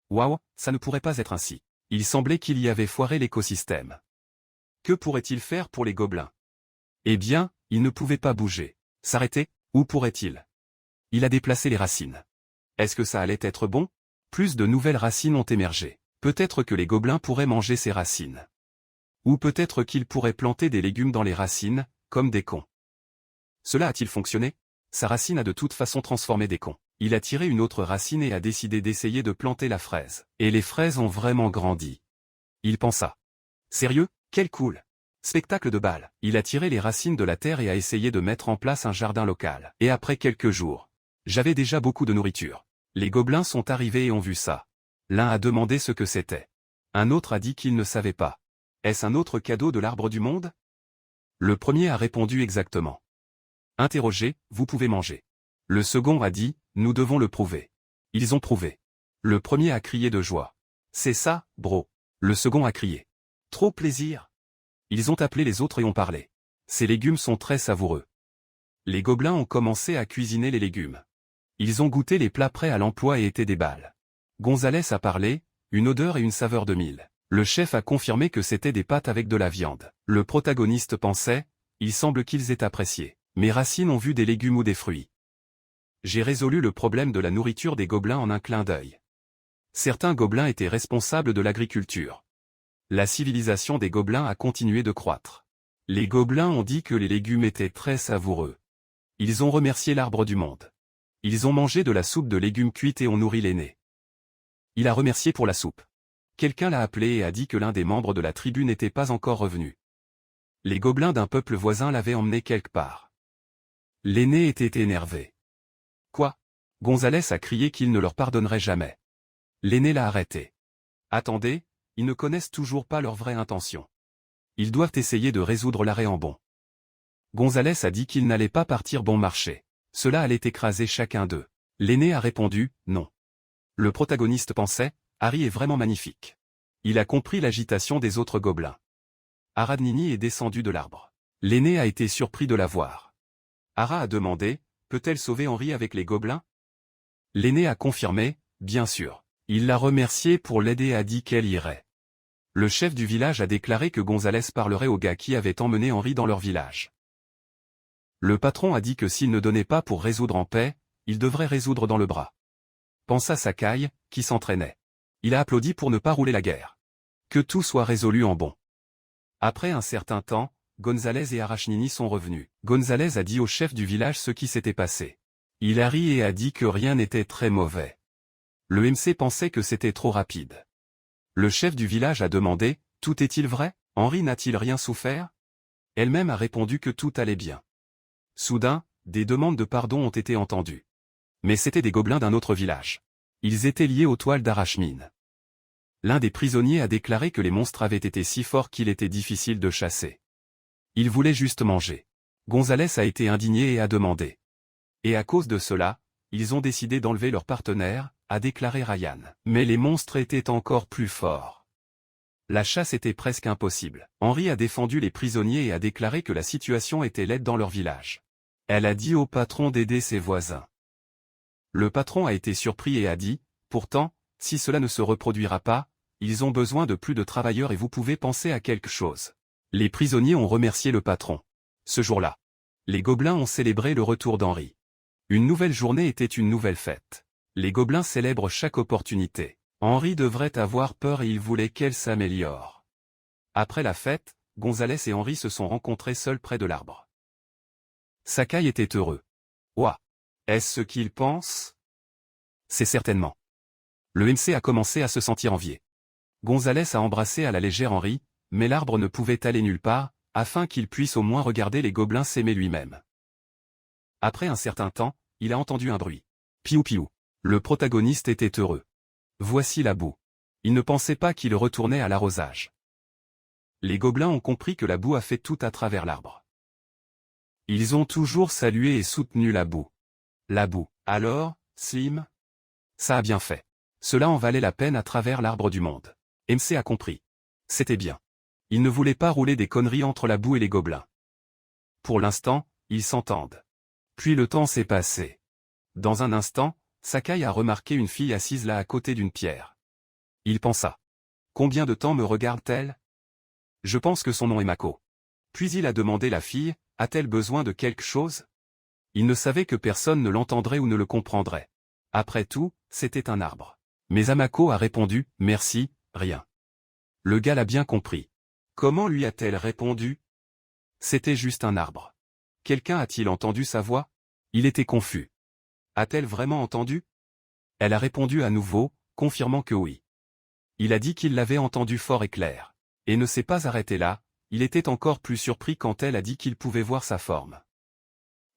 Waouh, ça ne pourrait pas être ainsi. Il semblait qu'il y avait foiré l'écosystème. Que pourrait-il faire pour les gobelins? Eh bien, il ne pouvait pas bouger. S'arrêter? Où pourrait-il? Il a déplacé les racines. Est-ce que ça allait être bon? Plus de nouvelles racines ont émergé. Peut-être que les gobelins pourraient manger ces racines. Ou peut-être qu'ils pourraient planter des légumes dans les racines, comme des cons. Cela a-t-il fonctionné? Sa racine a de toute façon transformé des cons. Il a tiré une autre racine et a décidé d'essayer de planter la fraise. Et les fraises ont vraiment grandi. Il pensa. Sérieux? Quel cool! Spectacle de balle. Il a tiré les racines de la terre et a essayé de mettre en place un jardin local. Et après quelques jours, j'avais déjà beaucoup de nourriture. Les gobelins sont arrivés et ont vu ça. L'un a demandé ce que c'était. Un autre a dit qu'il ne savait pas. Est-ce un autre cadeau de l'arbre du monde? Le premier a répondu exactement. Interrogé, vous pouvez manger. Le second a dit, nous devons le prouver. Ils ont prouvé. Le premier a crié de joie. C'est ça, bro. Le second a crié. Trop plaisir. Ils ont appelé les autres et ont parlé. Ces légumes sont très savoureux. Les gobelins ont commencé à cuisiner les légumes. Ils ont goûté les plats prêts à l'emploi et étaient des balles. Gonzalez a parlé, une odeur et une saveur de mille. Le chef a confirmé que c'était des pâtes avec de la viande. Le protagoniste pensait, il semble qu'ils aient apprécié. Mes racines ont vu des légumes ou des fruits. J'ai résolu le problème de la nourriture des gobelins en un clin d'œil. Certains gobelins étaient responsables de l'agriculture. La civilisation des gobelins a continué de croître. Les gobelins ont dit que les légumes étaient très savoureux. Ils ont remercié l'arbre du monde. Ils ont mangé de la soupe de légumes cuite et ont nourri l'aîné. Il a remercié pour la soupe. Quelqu'un l'a appelé et a dit que l'un des membres de la tribu n'était pas encore revenu. Les gobelins d'un peuple voisin l'avaient emmené quelque part. L'aîné était énervé. Quoi? Gonzalez a crié qu'il ne leur pardonnerait jamais. L'aîné l'a arrêté. Attendez, ils ne connaissent toujours pas leur vraie intention. Ils doivent essayer de résoudre l'arrêt en bon. Gonzalez a dit qu'il n'allait pas partir bon marché. Cela allait écraser chacun d'eux. L'aîné a répondu, non. Le protagoniste pensait, Harry est vraiment magnifique. Il a compris l'agitation des autres gobelins. Aradnini est descendu de l'arbre. L'aîné a été surpris de la voir. Ara a demandé, peut-elle sauver Henri avec les gobelins? L'aîné a confirmé, bien sûr. Il l'a remercié pour l'aider et a dit qu'elle irait. Le chef du village a déclaré que Gonzalez parlerait aux gars qui avaient emmené Henri dans leur village. Le patron a dit que s'il ne donnait pas pour résoudre en paix, il devrait résoudre dans le bras. Pensa Sakai, qui s'entraînait. Il a applaudi pour ne pas rouler la guerre. Que tout soit résolu en bon. Après un certain temps, Gonzalez et Arachnini sont revenus. Gonzalez a dit au chef du village ce qui s'était passé. Il a ri et a dit que rien n'était très mauvais. Le MC pensait que c'était trop rapide. Le chef du village a demandé, tout est-il vrai? Henri n'a-t-il rien souffert? Elle-même a répondu que tout allait bien. Soudain, des demandes de pardon ont été entendues. Mais c'étaient des gobelins d'un autre village. Ils étaient liés aux toiles d'Arachmine. L'un des prisonniers a déclaré que les monstres avaient été si forts qu'il était difficile de chasser. Ils voulaient juste manger. Gonzalez a été indigné et a demandé. Et à cause de cela, ils ont décidé d'enlever leur partenaire, a déclaré Ryan. Mais les monstres étaient encore plus forts. La chasse était presque impossible. Henri a défendu les prisonniers et a déclaré que la situation était laide dans leur village. Elle a dit au patron d'aider ses voisins. Le patron a été surpris et a dit, pourtant, si cela ne se reproduira pas, ils ont besoin de plus de travailleurs et vous pouvez penser à quelque chose. Les prisonniers ont remercié le patron. Ce jour-là, les gobelins ont célébré le retour d'Henri. Une nouvelle journée était une nouvelle fête. Les gobelins célèbrent chaque opportunité. Henri devrait avoir peur et il voulait qu'elle s'améliore. Après la fête, Gonzalez et Henri se sont rencontrés seuls près de l'arbre. Sakai était heureux. Ouah! Est-ce ce qu'il pense? C'est certainement. Le MC a commencé à se sentir envié. Gonzalez a embrassé à la légère Henri, mais l'arbre ne pouvait aller nulle part, afin qu'il puisse au moins regarder les gobelins s'aimer lui-même. Après un certain temps, il a entendu un bruit. Piou piou. Le protagoniste était heureux. Voici la boue. Il ne pensait pas qu'il retournait à l'arrosage. Les gobelins ont compris que la boue a fait tout à travers l'arbre. Ils ont toujours salué et soutenu la boue. La boue. Alors, Slim? Ça a bien fait. Cela en valait la peine à travers l'arbre du monde. MC a compris. C'était bien. Il ne voulait pas rouler des conneries entre la boue et les gobelins. Pour l'instant, ils s'entendent. Puis le temps s'est passé. Dans un instant, Sakai a remarqué une fille assise là à côté d'une pierre. Il pensa. Combien de temps me regarde-t-elle? Je pense que son nom est Mako. Puis il a demandé la fille, a-t-elle besoin de quelque chose? Il ne savait que personne ne l'entendrait ou ne le comprendrait. Après tout, c'était un arbre. Mais Amako a répondu, merci, rien. Le gars l'a bien compris. Comment lui a-t-elle répondu? C'était juste un arbre. Quelqu'un a-t-il entendu sa voix? Il était confus. A-t-elle vraiment entendu? Elle a répondu à nouveau, confirmant que oui. Il a dit qu'il l'avait entendu fort et clair. Et ne s'est pas arrêté là, il était encore plus surpris quand elle a dit qu'il pouvait voir sa forme.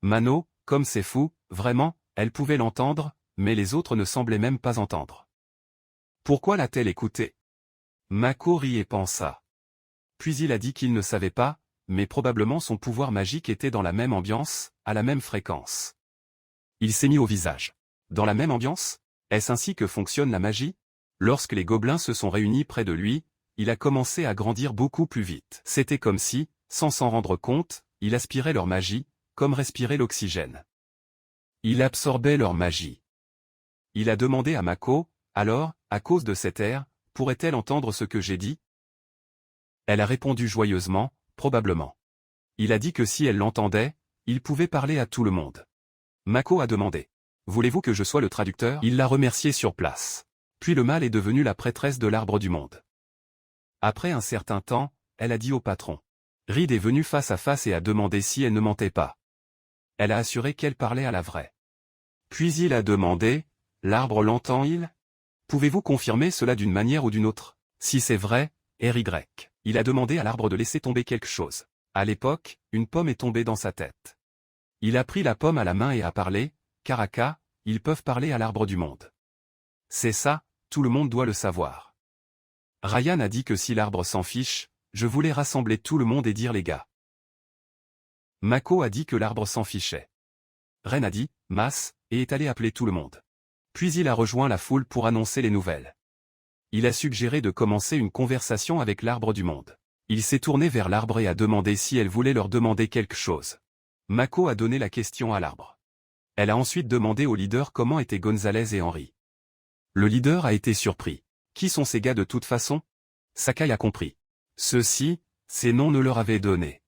Mano, comme c'est fou, vraiment, elle pouvait l'entendre, mais les autres ne semblaient même pas entendre. Pourquoi l'a-t-elle écouté? Mako rit et pensa. Puis il a dit qu'il ne savait pas, mais probablement son pouvoir magique était dans la même ambiance, à la même fréquence. Il s'est mis au visage. Dans la même ambiance? Est-ce ainsi que fonctionne la magie? Lorsque les gobelins se sont réunis près de lui, il a commencé à grandir beaucoup plus vite. C'était comme si, sans s'en rendre compte, il aspirait leur magie, comme respirer l'oxygène. Il absorbait leur magie. Il a demandé à Mako, alors, à cause de cet air, pourrait-elle entendre ce que j'ai dit? Elle a répondu joyeusement, probablement. Il a dit que si elle l'entendait, il pouvait parler à tout le monde. Mako a demandé. Voulez-vous que je sois le traducteur? Il l'a remercié sur place. Puis le mâle est devenu la prêtresse de l'arbre du monde. Après un certain temps, elle a dit au patron. Reed est venue face à face et a demandé si elle ne mentait pas. Elle a assuré qu'elle parlait à la vraie. Puis il a demandé, l'arbre l'entend-il? Pouvez-vous confirmer cela d'une manière ou d'une autre? Si c'est vrai, RY. Il a demandé à l'arbre de laisser tomber quelque chose. À l'époque, une pomme est tombée dans sa tête. Il a pris la pomme à la main et a parlé, Karaka, ils peuvent parler à l'arbre du monde. C'est ça, tout le monde doit le savoir. Ryan a dit que si l'arbre s'en fiche, je voulais rassembler tout le monde et dire les gars. Mako a dit que l'arbre s'en fichait. Ren a dit, masse, et est allé appeler tout le monde. Puis il a rejoint la foule pour annoncer les nouvelles. Il a suggéré de commencer une conversation avec l'arbre du monde. Il s'est tourné vers l'arbre et a demandé si elle voulait leur demander quelque chose. Mako a donné la question à l'arbre. Elle a ensuite demandé au leader comment étaient Gonzalez et Henry. Le leader a été surpris. Qui sont ces gars de toute façon? Sakai a compris. Ceux-ci, ces noms ne leur avaient donné.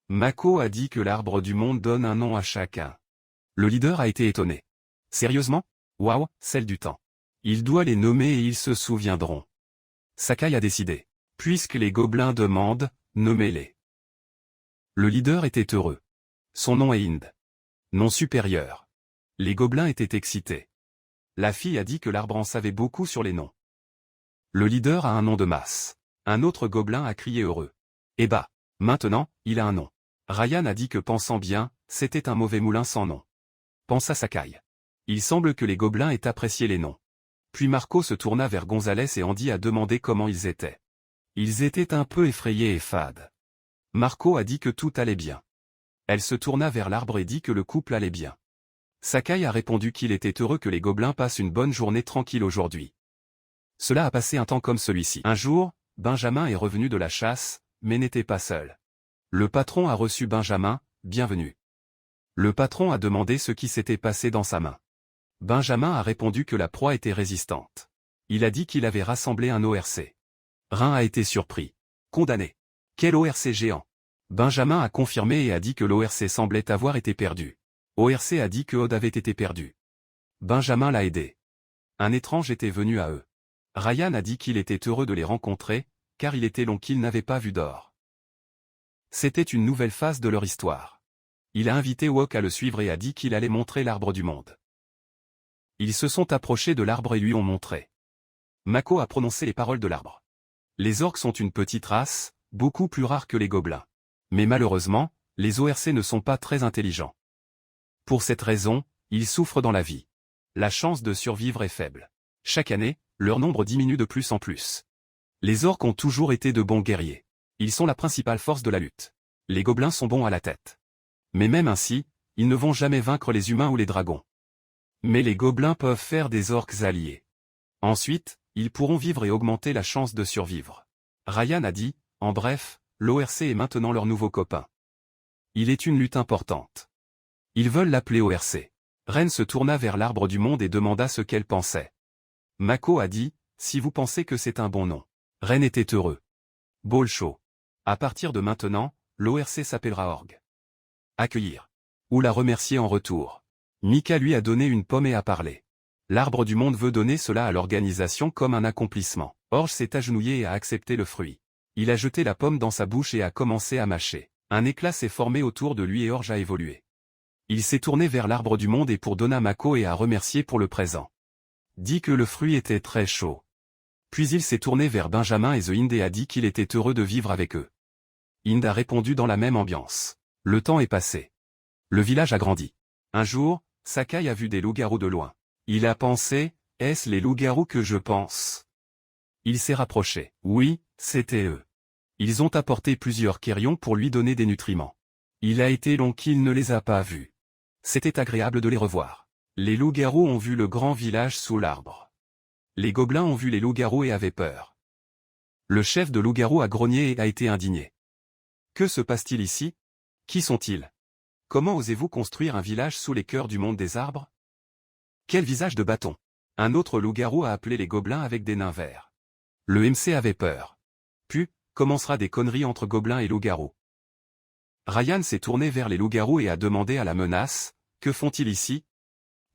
Mako a dit que l'arbre du monde donne un nom à chacun. Le leader a été étonné. Sérieusement? Waouh, celle du temps. Il doit les nommer et ils se souviendront. Sakai a décidé. Puisque les gobelins demandent, nommez-les. Le leader était heureux. Son nom est Hind. Nom supérieur. Les gobelins étaient excités. La fille a dit que l'arbre en savait beaucoup sur les noms. Le leader a un nom de masse. Un autre gobelin a crié heureux. Eh bah, maintenant, il a un nom. Ryan a dit que pensant bien, c'était un mauvais moulin sans nom. Pensa Sakai. Il semble que les gobelins aient apprécié les noms. Puis Marco se tourna vers Gonzalez et Andy a demandé comment ils étaient. Ils étaient un peu effrayés et fades. Marco a dit que tout allait bien. Elle se tourna vers l'arbre et dit que le couple allait bien. Sakai a répondu qu'il était heureux que les gobelins passent une bonne journée tranquille aujourd'hui. Cela a passé un temps comme celui-ci. Un jour, Benjamin est revenu de la chasse, mais n'était pas seul. Le patron a reçu Benjamin, bienvenue. Le patron a demandé ce qui s'était passé dans sa main. Benjamin a répondu que la proie était résistante. Il a dit qu'il avait rassemblé un ORC. Rin a été surpris. Condamné. Quel ORC géant? Benjamin a confirmé et a dit que l'ORC semblait avoir été perdu. ORC a dit que Odd avait été perdu. Benjamin l'a aidé. Un étrange était venu à eux. Ryan a dit qu'il était heureux de les rencontrer, car il était long qu'ils n'avaient pas vu d'or. C'était une nouvelle phase de leur histoire. Il a invité Wok à le suivre et a dit qu'il allait montrer l'arbre du monde. Ils se sont approchés de l'arbre et lui ont montré. Mako a prononcé les paroles de l'arbre. Les orques sont une petite race, beaucoup plus rare que les gobelins. Mais malheureusement, les ORC ne sont pas très intelligents. Pour cette raison, ils souffrent dans la vie. La chance de survivre est faible. Chaque année, leur nombre diminue de plus en plus. Les orques ont toujours été de bons guerriers. Ils sont la principale force de la lutte. Les gobelins sont bons à la tête. Mais même ainsi, ils ne vont jamais vaincre les humains ou les dragons. Mais les gobelins peuvent faire des orques alliés. Ensuite, ils pourront vivre et augmenter la chance de survivre. Ryan a dit, En bref, l'ORC est maintenant leur nouveau copain. Il est une lutte importante. Ils veulent l'appeler ORC. Ren se tourna vers l'arbre du monde et demanda ce qu'elle pensait. Mako a dit, si vous pensez que c'est un bon nom. Ren était heureux. Ball Show. À partir de maintenant, l'ORC s'appellera Org. Accueillir. Ou la remercier en retour. Mika lui a donné une pomme et a parlé. L'arbre du monde veut donner cela à l'organisation comme un accomplissement. Orge s'est agenouillé et a accepté le fruit. Il a jeté la pomme dans sa bouche et a commencé à mâcher. Un éclat s'est formé autour de lui et Orge a évolué. Il s'est tourné vers l'arbre du monde et pour donner Mako et a remercié pour le présent. Dit que le fruit était très chaud. Puis il s'est tourné vers Benjamin et The Hind et a dit qu'il était heureux de vivre avec eux. Hind a répondu dans la même ambiance. Le temps est passé. Le village a grandi. Un jour, Sakai a vu des loups-garous de loin. Il a pensé, est-ce les loups-garous que je pense? Il s'est rapproché. Oui, c'était eux. Ils ont apporté plusieurs quérions pour lui donner des nutriments. Il a été long qu'il ne les a pas vus. C'était agréable de les revoir. Les loups-garous ont vu le grand village sous l'arbre. Les gobelins ont vu les loups-garous et avaient peur. Le chef de loups-garous a grogné et a été indigné. Que se passe-t-il ici? Qui sont-ils? Comment osez-vous construire un village sous les cœurs du monde des arbres? Quel visage de bâton! Un autre loup-garou a appelé les gobelins avec des nains verts. Le MC avait peur. Puis, commencera des conneries entre gobelins et loups-garous. Ryan s'est tourné vers les loups-garous et a demandé à la menace, que font-ils ici?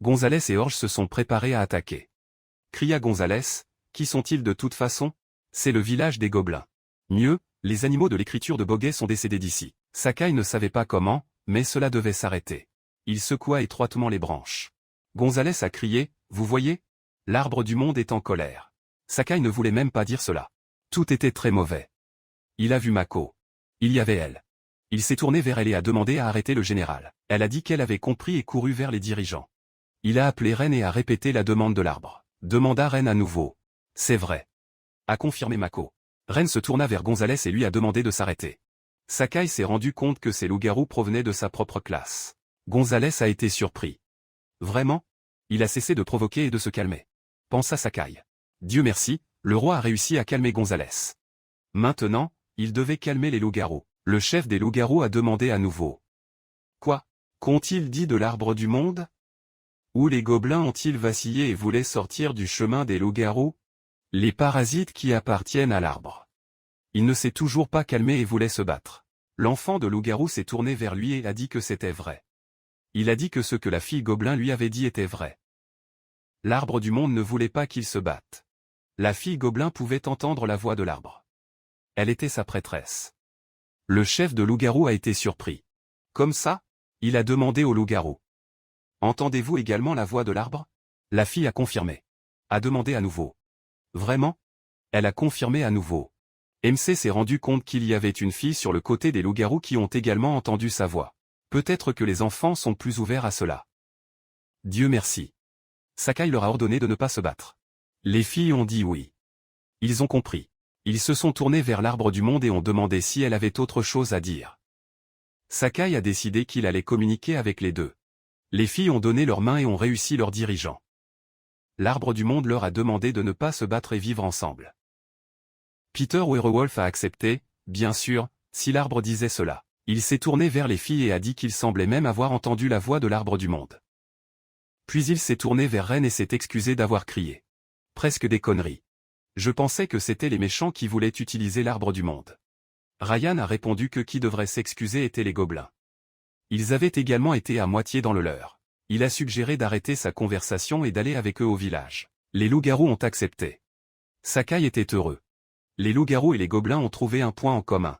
Gonzalez et Orge se sont préparés à attaquer. Cria Gonzalez, qui sont-ils de toute façon? C'est le village des gobelins. Mieux, les animaux de l'écriture de Boguet sont décédés d'ici. Sakai ne savait pas comment, mais cela devait s'arrêter. Il secoua étroitement les branches. Gonzalez a crié, vous voyez? L'arbre du monde est en colère. Sakai ne voulait même pas dire cela. Tout était très mauvais. Il a vu Mako. Il y avait elle. Il s'est tourné vers elle et a demandé à arrêter le général. Elle a dit qu'elle avait compris et couru vers les dirigeants. Il a appelé Ren et a répété la demande de l'arbre. Demanda Ren à nouveau. C'est vrai. A confirmé Mako. Ren se tourna vers Gonzalez et lui a demandé de s'arrêter. Sakai s'est rendu compte que ces loups-garous provenaient de sa propre classe. Gonzalez a été surpris. Vraiment? Il a cessé de provoquer et de se calmer. Pensa Sakai. Dieu merci, le roi a réussi à calmer Gonzalez. Maintenant, il devait calmer les loups-garous. Le chef des loups-garous a demandé à nouveau. Quoi? Qu'ont-ils dit de l'arbre du monde? Où les gobelins ont-ils vacillé et voulaient sortir du chemin des loups-garous? Les parasites qui appartiennent à l'arbre. Il ne s'est toujours pas calmé et voulait se battre. L'enfant de loup-garou s'est tourné vers lui et a dit que c'était vrai. Il a dit que ce que la fille gobelin lui avait dit était vrai. L'arbre du monde ne voulait pas qu'il se batte. La fille gobelin pouvait entendre la voix de l'arbre. Elle était sa prêtresse. Le chef de loup-garou a été surpris. Comme ça? Il a demandé au loup-garou. Entendez-vous également la voix de l'arbre? La fille a confirmé. A demandé à nouveau. Vraiment? Elle a confirmé à nouveau. MC s'est rendu compte qu'il y avait une fille sur le côté des loups-garous qui ont également entendu sa voix. Peut-être que les enfants sont plus ouverts à cela. Dieu merci. Sakai leur a ordonné de ne pas se battre. Les filles ont dit oui. Ils ont compris. Ils se sont tournés vers l'arbre du monde et ont demandé si elle avait autre chose à dire. Sakai a décidé qu'il allait communiquer avec les deux. Les filles ont donné leurs mains et ont réussi leur dirigeant. L'arbre du monde leur a demandé de ne pas se battre et vivre ensemble. Peter Werewolf a accepté, bien sûr, si l'arbre disait cela. Il s'est tourné vers les filles et a dit qu'il semblait même avoir entendu la voix de l'arbre du monde. Puis il s'est tourné vers Ren et s'est excusé d'avoir crié. Presque des conneries. Je pensais que c'était les méchants qui voulaient utiliser l'arbre du monde. Ryan a répondu que qui devrait s'excuser étaient les gobelins. Ils avaient également été à moitié dans le leur. Il a suggéré d'arrêter sa conversation et d'aller avec eux au village. Les loups-garous ont accepté. Sakai était heureux. Les loups-garous et les gobelins ont trouvé un point en commun.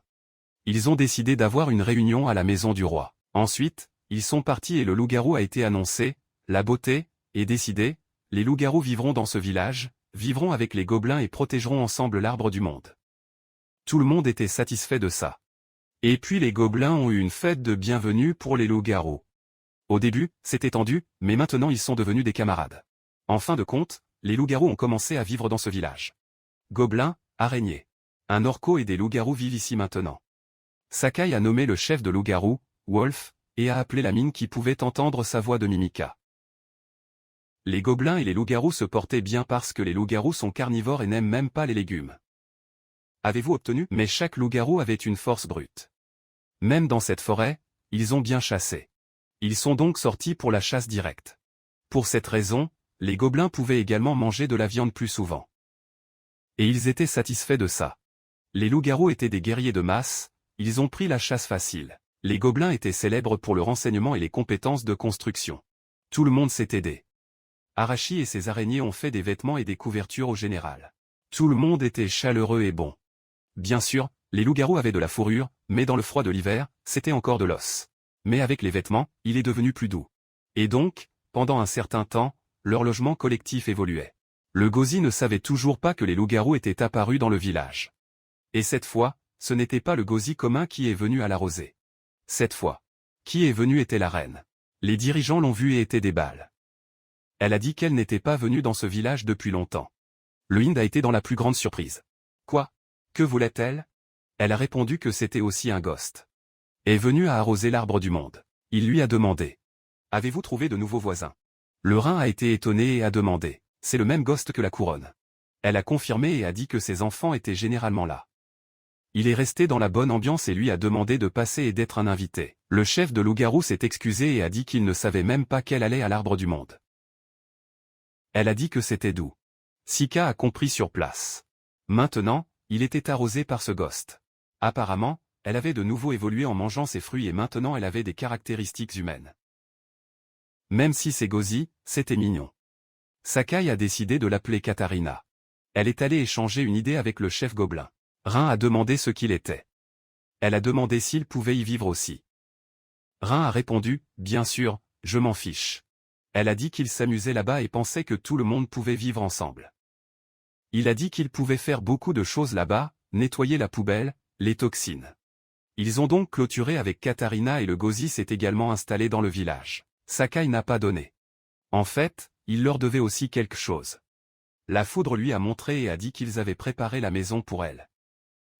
Ils ont décidé d'avoir une réunion à la maison du roi. Ensuite, ils sont partis et le loup-garou a été annoncé, la beauté, est décidée, les loups-garous vivront dans ce village, vivront avec les gobelins et protégeront ensemble l'arbre du monde. Tout le monde était satisfait de ça. Et puis les gobelins ont eu une fête de bienvenue pour les loups-garous. Au début, c'était tendu, mais maintenant ils sont devenus des camarades. En fin de compte, les loups-garous ont commencé à vivre dans ce village. Gobelins, araignées. Un orco et des loups-garous vivent ici maintenant. Sakai a nommé le chef de loups-garous, Wolf, et a appelé la mine qui pouvait entendre sa voix de Mimika. Les gobelins et les loups-garous se portaient bien parce que les loups-garous sont carnivores et n'aiment même pas les légumes. Avez-vous obtenu? Mais chaque loup-garou avait une force brute. Même dans cette forêt, ils ont bien chassé. Ils sont donc sortis pour la chasse directe. Pour cette raison, les gobelins pouvaient également manger de la viande plus souvent. Et ils étaient satisfaits de ça. Les loups-garous étaient des guerriers de masse, ils ont pris la chasse facile. Les gobelins étaient célèbres pour le renseignement et les compétences de construction. Tout le monde s'est aidé. Arashi et ses araignées ont fait des vêtements et des couvertures au général. Tout le monde était chaleureux et bon. Bien sûr, les loups-garous avaient de la fourrure, mais dans le froid de l'hiver, c'était encore de l'os. Mais avec les vêtements, il est devenu plus doux. Et donc, pendant un certain temps, leur logement collectif évoluait. Le Gozi ne savait toujours pas que les loups-garous étaient apparus dans le village. Et cette fois, ce n'était pas le Gozi commun qui est venu à l'arroser. Cette fois, qui est venu était la reine. Les dirigeants l'ont vue et étaient des balles. Elle a dit qu'elle n'était pas venue dans ce village depuis longtemps. Le Hind a été dans la plus grande surprise. Quoi? Que voulait-elle? Elle a répondu que c'était aussi un ghost. Est venu à arroser l'arbre du monde. Il lui a demandé. Avez-vous trouvé de nouveaux voisins? Le rein a été étonné et a demandé. C'est le même ghost que la couronne. Elle a confirmé et a dit que ses enfants étaient généralement là. Il est resté dans la bonne ambiance et lui a demandé de passer et d'être un invité. Le chef de loup-garou s'est excusé et a dit qu'il ne savait même pas qu'elle allait à l'arbre du monde. Elle a dit que c'était doux. Sika a compris sur place. Maintenant, il était arrosé par ce ghost. Apparemment, elle avait de nouveau évolué en mangeant ses fruits et maintenant elle avait des caractéristiques humaines. Même si c'est Gozi, c'était mignon. Sakai a décidé de l'appeler Katarina. Elle est allée échanger une idée avec le chef gobelin. Rin a demandé ce qu'il était. Elle a demandé s'il pouvait y vivre aussi. Rin a répondu, bien sûr, je m'en fiche. Elle a dit qu'il s'amusait là-bas et pensait que tout le monde pouvait vivre ensemble. Il a dit qu'il pouvait faire beaucoup de choses là-bas, nettoyer la poubelle, les toxines. Ils ont donc clôturé avec Katarina et le Gozi s'est également installé dans le village. Sakai n'a pas donné. En fait, il leur devait aussi quelque chose. La foudre lui a montré et a dit qu'ils avaient préparé la maison pour elle.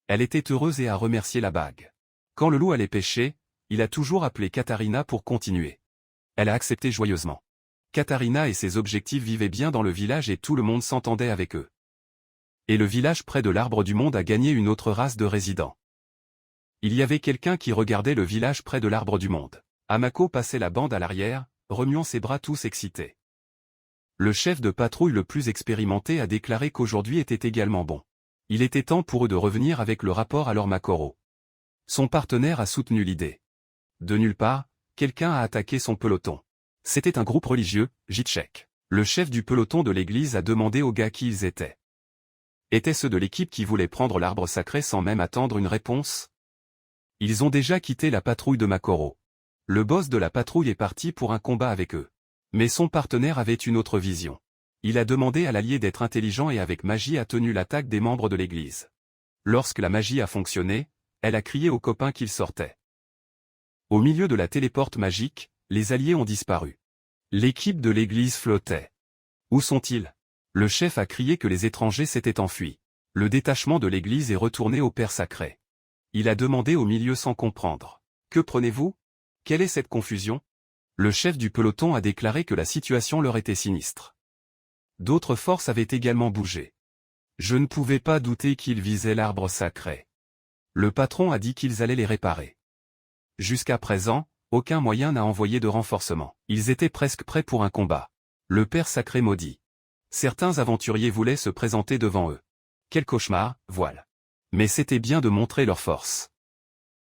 Elle était heureuse et a remercié la bague. Quand le loup allait pêcher, il a toujours appelé Katarina pour continuer. Elle a accepté joyeusement. Katarina et ses objectifs vivaient bien dans le village et tout le monde s'entendait avec eux. Et le village près de l'arbre du monde a gagné une autre race de résidents. Il y avait quelqu'un qui regardait le village près de l'arbre du monde. Amako passait la bande à l'arrière, remuant ses bras tous excités. Le chef de patrouille le plus expérimenté a déclaré qu'aujourd'hui était également bon. Il était temps pour eux de revenir avec le rapport à leur Makoro. Son partenaire a soutenu l'idée. De nulle part, quelqu'un a attaqué son peloton. C'était un groupe religieux, Jitchek. Le chef du peloton de l'église a demandé aux gars qui ils étaient. Étaient-ce de l'équipe qui voulait prendre l'arbre sacré sans même attendre une réponse? Ils ont déjà quitté la patrouille de Makoro. Le boss de la patrouille est parti pour un combat avec eux. Mais son partenaire avait une autre vision. Il a demandé à l'allié d'être intelligent et avec magie a tenu l'attaque des membres de l'église. Lorsque la magie a fonctionné, elle a crié aux copains qu'ils sortaient. Au milieu de la téléporte magique, les alliés ont disparu. L'équipe de l'église flottait. Où sont-ils? Le chef a crié que les étrangers s'étaient enfuis. Le détachement de l'église est retourné au Père sacré. Il a demandé au milieu sans comprendre. Que prenez-vous? Quelle est cette confusion? Le chef du peloton a déclaré que la situation leur était sinistre. D'autres forces avaient également bougé. Je ne pouvais pas douter qu'ils visaient l'arbre sacré. Le patron a dit qu'ils allaient les réparer. Jusqu'à présent, aucun moyen n'a envoyé de renforcement. Ils étaient presque prêts pour un combat. Le Père sacré maudit. Certains aventuriers voulaient se présenter devant eux. Quel cauchemar, voilà. Mais c'était bien de montrer leur force.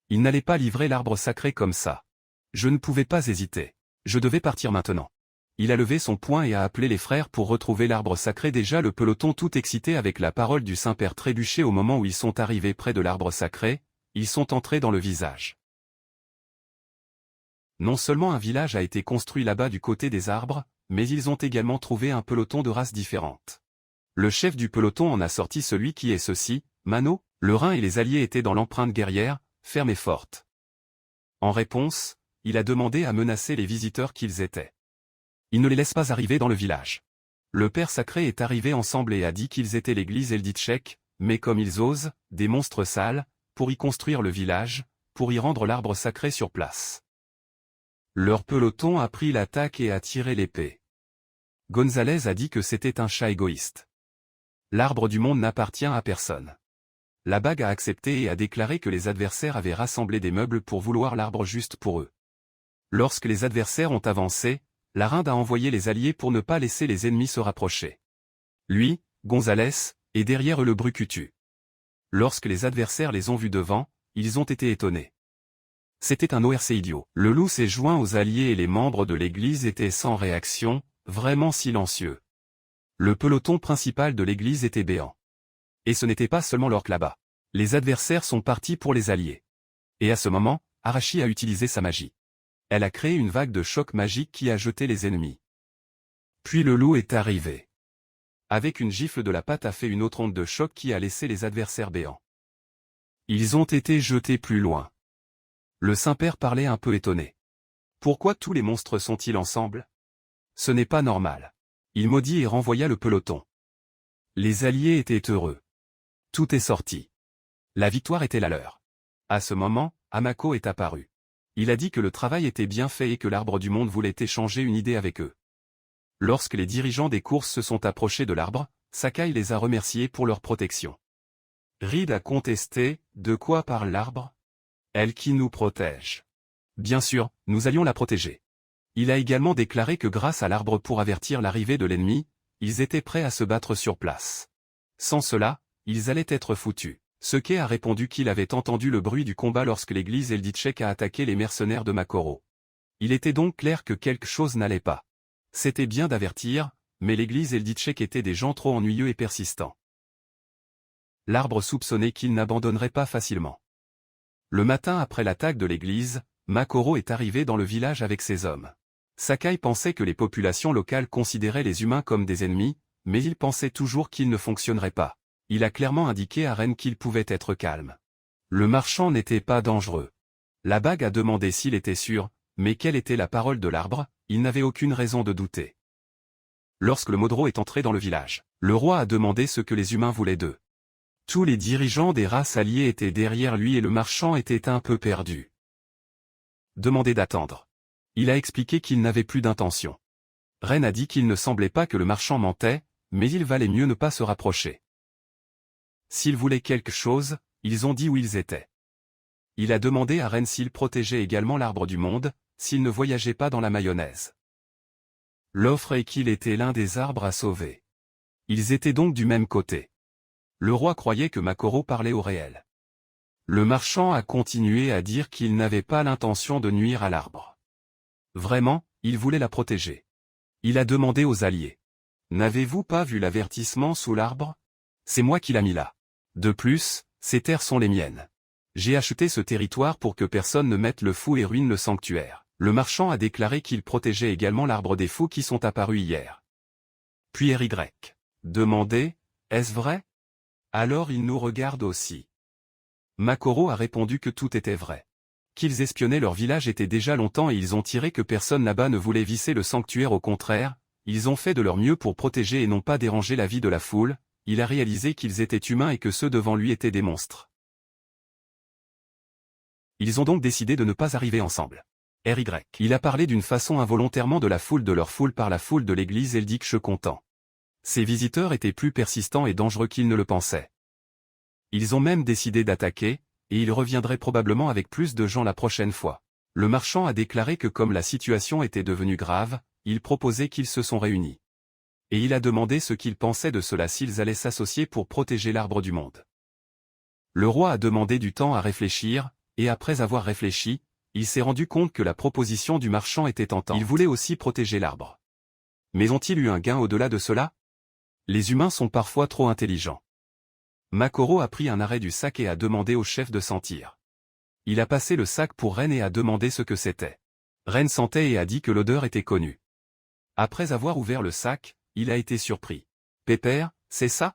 Ils n'allaient pas livrer l'arbre sacré comme ça. Je ne pouvais pas hésiter. Je devais partir maintenant. Il a levé son poing et a appelé les frères pour retrouver l'arbre sacré. Déjà le peloton tout excité avec la parole du Saint-Père trébuché au moment où ils sont arrivés près de l'arbre sacré, ils sont entrés dans le visage. Non seulement un village a été construit là-bas du côté des arbres, mais ils ont également trouvé un peloton de races différentes. Le chef du peloton en a sorti celui qui est ceci, Mano, le Rhin et les alliés étaient dans l'empreinte guerrière, ferme et forte. En réponse, il a demandé à menacer les visiteurs qu'ils étaient. Il ne les laisse pas arriver dans le village. Le Père sacré est arrivé ensemble et a dit qu'ils étaient l'église Elditchek, mais comme ils osent, des monstres sales, pour y construire le village, pour y rendre l'arbre sacré sur place. Leur peloton a pris l'attaque et a tiré l'épée. Gonzalez a dit que c'était un chat égoïste. L'arbre du monde n'appartient à personne. La bague a accepté et a déclaré que les adversaires avaient rassemblé des meubles pour vouloir l'arbre juste pour eux. Lorsque les adversaires ont avancé, la Reine a envoyé les alliés pour ne pas laisser les ennemis se rapprocher. Lui, Gonzalez, est derrière le Brucutu. Lorsque les adversaires les ont vus devant, ils ont été étonnés. C'était un ORC idiot. Le loup s'est joint aux alliés et les membres de l'église étaient sans réaction, vraiment silencieux. Le peloton principal de l'église était béant. Et ce n'était pas seulement l'orque là-bas. Les adversaires sont partis pour les alliés. Et à ce moment, Arashi a utilisé sa magie. Elle a créé une vague de choc magique qui a jeté les ennemis. Puis le loup est arrivé. Avec une gifle de la patte a fait une autre onde de choc qui a laissé les adversaires béants. Ils ont été jetés plus loin. Le Saint-Père parlait un peu étonné. Pourquoi tous les monstres sont-ils ensemble? Ce n'est pas normal. Il maudit et renvoya le peloton. Les alliés étaient heureux. Tout est sorti. La victoire était la leur. À ce moment, Hamako est apparu. Il a dit que le travail était bien fait et que l'arbre du monde voulait échanger une idée avec eux. Lorsque les dirigeants des courses se sont approchés de l'arbre, Sakai les a remerciés pour leur protection. Reed a contesté, de quoi parle l'arbre? Elle qui nous protège. Bien sûr, nous allions la protéger. Il a également déclaré que grâce à l'arbre pour avertir l'arrivée de l'ennemi, ils étaient prêts à se battre sur place. Sans cela, ils allaient être foutus. Seke a répondu qu'il avait entendu le bruit du combat lorsque l'église Elditchek a attaqué les mercenaires de Makoro. Il était donc clair que quelque chose n'allait pas. C'était bien d'avertir, mais l'église Elditchek était des gens trop ennuyeux et persistants. L'arbre soupçonnait qu'il n'abandonnerait pas facilement. Le matin après l'attaque de l'église, Makoro est arrivé dans le village avec ses hommes. Sakai pensait que les populations locales considéraient les humains comme des ennemis, mais il pensait toujours qu'ils ne fonctionneraient pas. Il a clairement indiqué à Ren qu'il pouvait être calme. Le marchand n'était pas dangereux. La bague a demandé s'il était sûr, mais quelle était la parole de l'arbre, il n'avait aucune raison de douter. Lorsque le Modro est entré dans le village, le roi a demandé ce que les humains voulaient d'eux. Tous les dirigeants des races alliées étaient derrière lui et le marchand était un peu perdu. Demandé d'attendre. Il a expliqué qu'il n'avait plus d'intention. Ren a dit qu'il ne semblait pas que le marchand mentait, mais il valait mieux ne pas se rapprocher. S'ils voulaient quelque chose, ils ont dit où ils étaient. Il a demandé à Ren s'il protégeait également l'arbre du monde, s'il ne voyageait pas dans la mayonnaise. L'offre est qu'il était l'un des arbres à sauver. Ils étaient donc du même côté. Le roi croyait que Makoro parlait au réel. Le marchand a continué à dire qu'il n'avait pas l'intention de nuire à l'arbre. Vraiment, il voulait la protéger. Il a demandé aux alliés. N'avez-vous pas vu l'avertissement sous l'arbre? C'est moi qui l'ai mis là. De plus, ces terres sont les miennes. J'ai acheté ce territoire pour que personne ne mette le fou et ruine le sanctuaire. Le marchand a déclaré qu'il protégeait également l'arbre des fous qui sont apparus hier. Puis RY. Demandé, est-ce vrai? Alors il nous regarde aussi. Makoro a répondu que tout était vrai. Qu'ils espionnaient leur village était déjà longtemps et ils ont tiré que personne là-bas ne voulait visser le sanctuaire, au contraire, ils ont fait de leur mieux pour protéger et non pas déranger la vie de la foule. Il a réalisé qu'ils étaient humains et que ceux devant lui étaient des monstres. Ils ont donc décidé de ne pas arriver ensemble. RY. Il a parlé d'une façon involontairement de la foule de leur foule par la foule de l'église Elditch content. Ces visiteurs étaient plus persistants et dangereux qu'ils ne le pensaient. Ils ont même décidé d'attaquer, et ils reviendraient probablement avec plus de gens la prochaine fois. Le marchand a déclaré que comme la situation était devenue grave, il proposait qu'ils se sont réunis. Et il a demandé ce qu'ils pensaient de cela s'ils allaient s'associer pour protéger l'arbre du monde. Le roi a demandé du temps à réfléchir, et après avoir réfléchi, il s'est rendu compte que la proposition du marchand était tentante. Il voulait aussi protéger l'arbre. Mais ont-ils eu un gain au-delà de cela? Les humains sont parfois trop intelligents. Makoro a pris un arrêt du sac et a demandé au chef de sentir. Il a passé le sac pour Ren et a demandé ce que c'était. Ren sentait et a dit que l'odeur était connue. Après avoir ouvert le sac, il a été surpris. Pépère, c'est ça?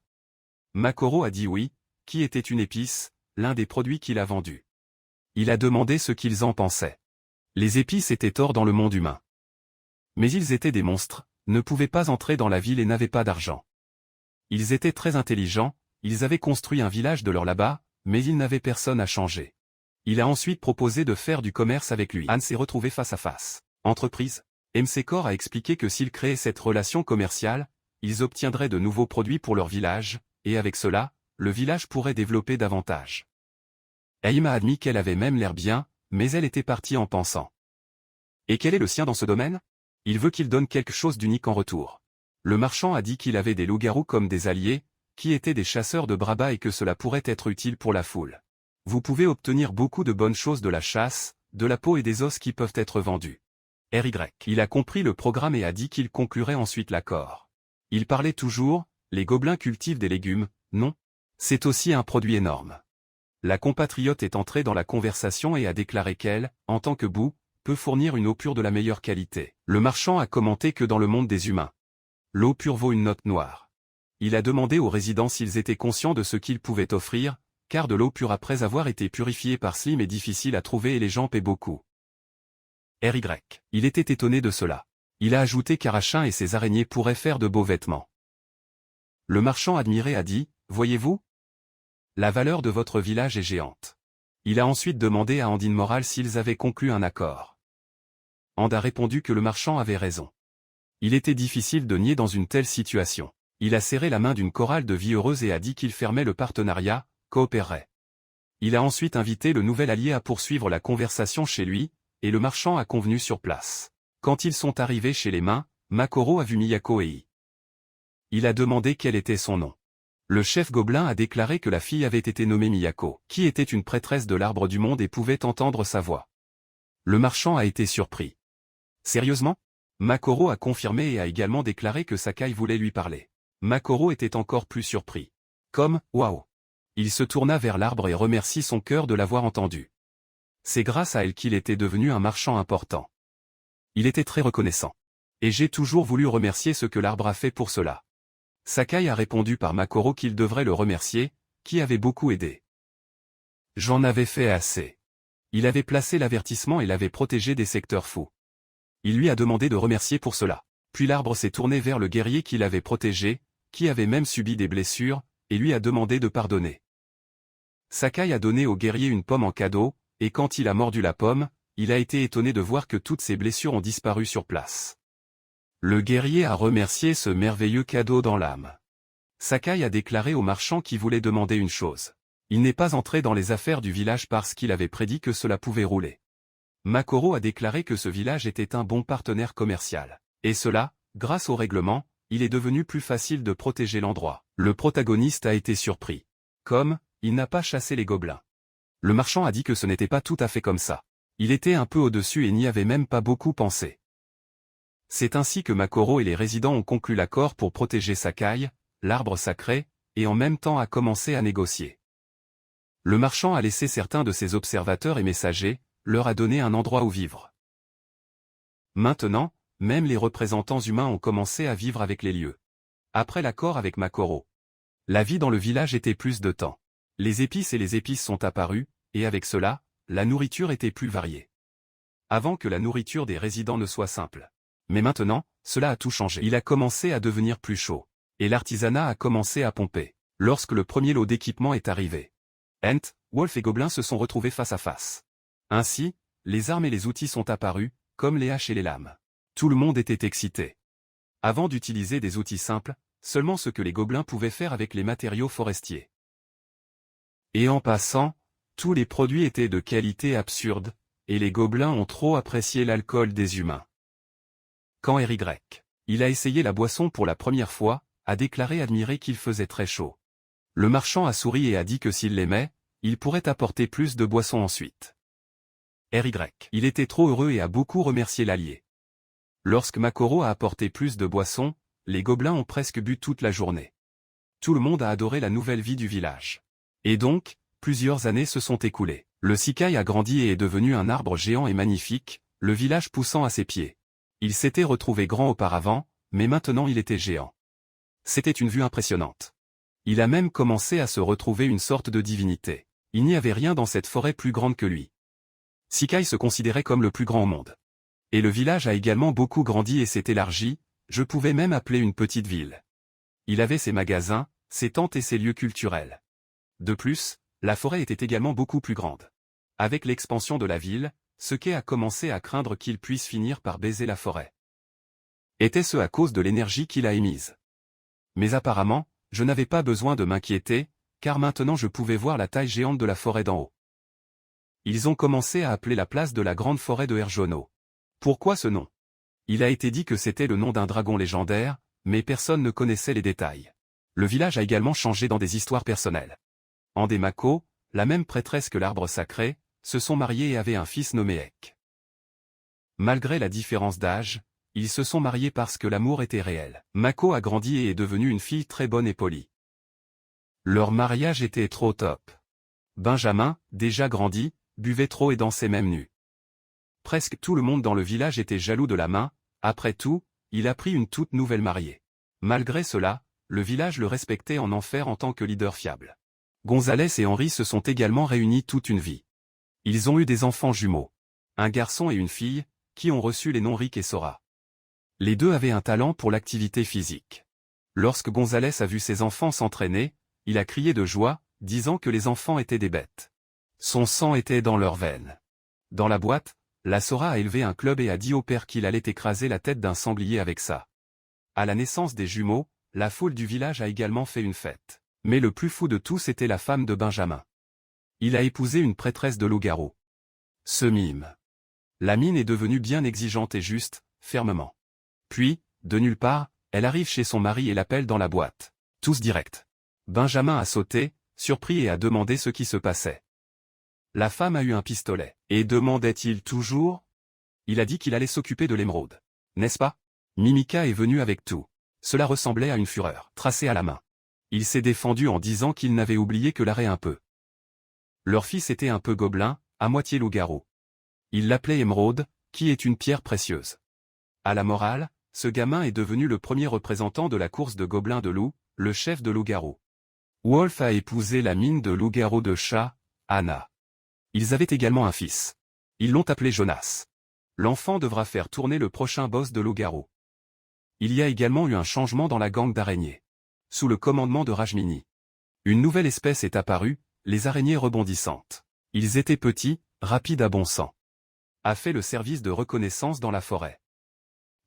Makoro a dit oui, qui était une épice, l'un des produits qu'il a vendus. Il a demandé ce qu'ils en pensaient. Les épices étaient or dans le monde humain. Mais ils étaient des monstres, ne pouvaient pas entrer dans la ville et n'avaient pas d'argent. Ils étaient très intelligents, ils avaient construit un village de leur là-bas, mais ils n'avaient personne à changer. Il a ensuite proposé de faire du commerce avec lui. Anne s'est retrouvé face à face. Entreprise. MC Core a expliqué que s'ils créaient cette relation commerciale, ils obtiendraient de nouveaux produits pour leur village, et avec cela, le village pourrait développer davantage. Aim a admis qu'elle avait même l'air bien, mais elle était partie en pensant. Et quel est le sien dans ce domaine? Il veut qu'il donne quelque chose d'unique en retour. Le marchand a dit qu'il avait des loups-garous comme des alliés, qui étaient des chasseurs de Brabba et que cela pourrait être utile pour la foule. Vous pouvez obtenir beaucoup de bonnes choses de la chasse, de la peau et des os qui peuvent être vendus. RY. Il a compris le programme et a dit qu'il conclurait ensuite l'accord. Il parlait toujours, les gobelins cultivent des légumes, non? C'est aussi un produit énorme. La compatriote est entrée dans la conversation et a déclaré qu'elle, en tant que boue, peut fournir une eau pure de la meilleure qualité. Le marchand a commenté que dans le monde des humains, l'eau pure vaut une note noire. Il a demandé aux résidents s'ils étaient conscients de ce qu'ils pouvaient offrir, car de l'eau pure après avoir été purifiée par Slim est difficile à trouver et les gens paient beaucoup. RY. Il était étonné de cela. Il a ajouté qu'Arachin et ses araignées pourraient faire de beaux vêtements. Le marchand admiré a dit, « Voyez-vous ? La valeur de votre village est géante. » Il a ensuite demandé à Andine Moral s'ils avaient conclu un accord. And a répondu que le marchand avait raison. Il était difficile de nier dans une telle situation. Il a serré la main d'une chorale de vie heureuse et a dit qu'il fermait le partenariat, coopérerait. Il a ensuite invité le nouvel allié à poursuivre la conversation chez lui, et le marchand a convenu sur place. Quand ils sont arrivés chez les mains, Makoro a vu Miyako et I. Il a demandé quel était son nom. Le chef gobelin a déclaré que la fille avait été nommée Miyako, qui était une prêtresse de l'arbre du monde et pouvait entendre sa voix. Le marchand a été surpris. Sérieusement? Makoro a confirmé et a également déclaré que Sakai voulait lui parler. Makoro était encore plus surpris. Comme, waouh! Il se tourna vers l'arbre et remercie son cœur de l'avoir entendu. C'est grâce à elle qu'il était devenu un marchand important. Il était très reconnaissant. Et j'ai toujours voulu remercier ce que l'arbre a fait pour cela. Sakai a répondu par Makoro qu'il devrait le remercier, qui avait beaucoup aidé. J'en avais fait assez. Il avait placé l'avertissement et l'avait protégé des secteurs fous. Il lui a demandé de remercier pour cela. Puis l'arbre s'est tourné vers le guerrier qui l'avait protégé, qui avait même subi des blessures, et lui a demandé de pardonner. Sakai a donné au guerrier une pomme en cadeau, et quand il a mordu la pomme, il a été étonné de voir que toutes ses blessures ont disparu sur place. Le guerrier a remercié ce merveilleux cadeau dans l'âme. Sakai a déclaré au marchand qui voulait demander une chose. Il n'est pas entré dans les affaires du village parce qu'il avait prédit que cela pouvait rouler. Makoro a déclaré que ce village était un bon partenaire commercial. Et cela, grâce au règlement, il est devenu plus facile de protéger l'endroit. Le protagoniste a été surpris. Comme, il n'a pas chassé les gobelins. Le marchand a dit que ce n'était pas tout à fait comme ça. Il était un peu au-dessus et n'y avait même pas beaucoup pensé. C'est ainsi que Makoro et les résidents ont conclu l'accord pour protéger Sakai, l'arbre sacré, et en même temps a commencé à négocier. Le marchand a laissé certains de ses observateurs et messagers, leur a donné un endroit où vivre. Maintenant, même les représentants humains ont commencé à vivre avec les lieux. Après l'accord avec Makoro, la vie dans le village était plus de temps. Les épices et les épices sont apparues, et avec cela, la nourriture était plus variée. Avant que la nourriture des résidents ne soit simple. Mais maintenant, cela a tout changé. Il a commencé à devenir plus chaud. Et l'artisanat a commencé à pomper. Lorsque le premier lot d'équipement est arrivé, Ent, Wolf et Gobelin se sont retrouvés face à face. Ainsi, les armes et les outils sont apparus, comme les haches et les lames. Tout le monde était excité. Avant d'utiliser des outils simples, seulement ce que les gobelins pouvaient faire avec les matériaux forestiers. Et en passant, tous les produits étaient de qualité absurde, et les gobelins ont trop apprécié l'alcool des humains. Quand RY, il a essayé la boisson pour la première fois, a déclaré admirer qu'il faisait très chaud. Le marchand a souri et a dit que s'il l'aimait, il pourrait apporter plus de boissons ensuite. RY, il était trop heureux et a beaucoup remercié l'allié. Lorsque Makoro a apporté plus de boissons, les gobelins ont presque bu toute la journée. Tout le monde a adoré la nouvelle vie du village. Et donc, plusieurs années se sont écoulées. Le Sikai a grandi et est devenu un arbre géant et magnifique, le village poussant à ses pieds. Il s'était retrouvé grand auparavant, mais maintenant il était géant. C'était une vue impressionnante. Il a même commencé à se retrouver une sorte de divinité. Il n'y avait rien dans cette forêt plus grande que lui. Sikai se considérait comme le plus grand au monde. Et le village a également beaucoup grandi et s'est élargi, je pouvais même appeler une petite ville. Il avait ses magasins, ses tentes et ses lieux culturels. De plus, la forêt était également beaucoup plus grande. Avec l'expansion de la ville, Seke a commencé à craindre qu'il puisse finir par baiser la forêt. Était-ce à cause de l'énergie qu'il a émise? Mais apparemment, je n'avais pas besoin de m'inquiéter, car maintenant je pouvais voir la taille géante de la forêt d'en haut. Ils ont commencé à appeler la place de la grande forêt de Herjono. Pourquoi ce nom? Il a été dit que c'était le nom d'un dragon légendaire, mais personne ne connaissait les détails. Le village a également changé dans des histoires personnelles. Andemako, la même prêtresse que l'arbre sacré, se sont mariés et avaient un fils nommé Ek. Malgré la différence d'âge, ils se sont mariés parce que l'amour était réel. Mako a grandi et est devenue une fille très bonne et polie. Leur mariage était trop top. Benjamin, déjà grandi, buvait trop et dansait même nu. Presque tout le monde dans le village était jaloux de la main, après tout, il a pris une toute nouvelle mariée. Malgré cela, le village le respectait en enfer en tant que leader fiable. Gonzalez et Henri se sont également réunis toute une vie. Ils ont eu des enfants jumeaux. Un garçon et une fille, qui ont reçu les noms Rick et Sora. Les deux avaient un talent pour l'activité physique. Lorsque Gonzalez a vu ses enfants s'entraîner, il a crié de joie, disant que les enfants étaient des bêtes. Son sang était dans leurs veines. Dans la boîte, la Sora a élevé un club et a dit au père qu'il allait écraser la tête d'un sanglier avec ça. À la naissance des jumeaux, la foule du village a également fait une fête. Mais le plus fou de tous était la femme de Benjamin. Il a épousé une prêtresse de loup-garou. Ce mime. La mine est devenue bien exigeante et juste, fermement. Puis, de nulle part, elle arrive chez son mari et l'appelle dans la boîte. Tous direct. Benjamin a sauté, surpris et a demandé ce qui se passait. La femme a eu un pistolet. Et demandait-il toujours? Il a dit qu'il allait s'occuper de l'émeraude. N'est-ce pas? Mimika est venue avec tout. Cela ressemblait à une fureur, tracée à la main. Il s'est défendu en disant qu'il n'avait oublié que l'arrêt un peu. Leur fils était un peu gobelin, à moitié loup-garou. Il l'appelait émeraude, qui est une pierre précieuse. À la morale, ce gamin est devenu le premier représentant de la course de gobelins de loup, le chef de loup-garou. Wolf a épousé la mine de loup-garou de chat, Anna. Ils avaient également un fils. Ils l'ont appelé Jonas. L'enfant devra faire tourner le prochain boss de loup-garou. Il y a également eu un changement dans la gang d'araignées. Sous le commandement de Rajmini. Une nouvelle espèce est apparue, les araignées rebondissantes. Ils étaient petits, rapides à bon sang. A fait le service de reconnaissance dans la forêt.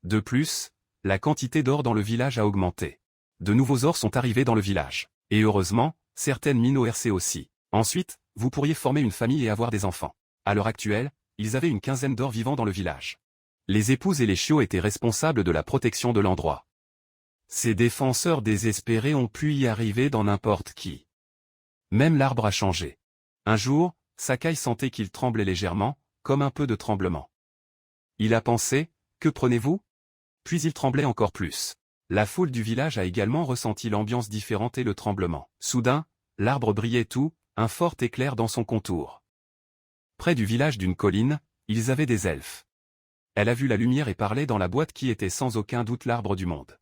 De plus, la quantité d'or dans le village a augmenté. De nouveaux ors sont arrivés dans le village. Et heureusement, certaines mines ORC aussi. Ensuite, vous pourriez former une famille et avoir des enfants. À l'heure actuelle, ils avaient une quinzaine d'ors vivants dans le village. Les épouses et les chiots étaient responsables de la protection de l'endroit. Ces défenseurs désespérés ont pu y arriver dans n'importe qui. Même l'arbre a changé. Un jour, Sakai sentait qu'il tremblait légèrement, comme un peu de tremblement. Il a pensé, que prenez-vous? Puis il tremblait encore plus. La foule du village a également ressenti l'ambiance différente et le tremblement. Soudain, l'arbre brillait tout, un fort éclair dans son contour. Près du village d'une colline, ils avaient des elfes. Elle a vu la lumière et parlait dans la boîte qui était sans aucun doute l'arbre du monde.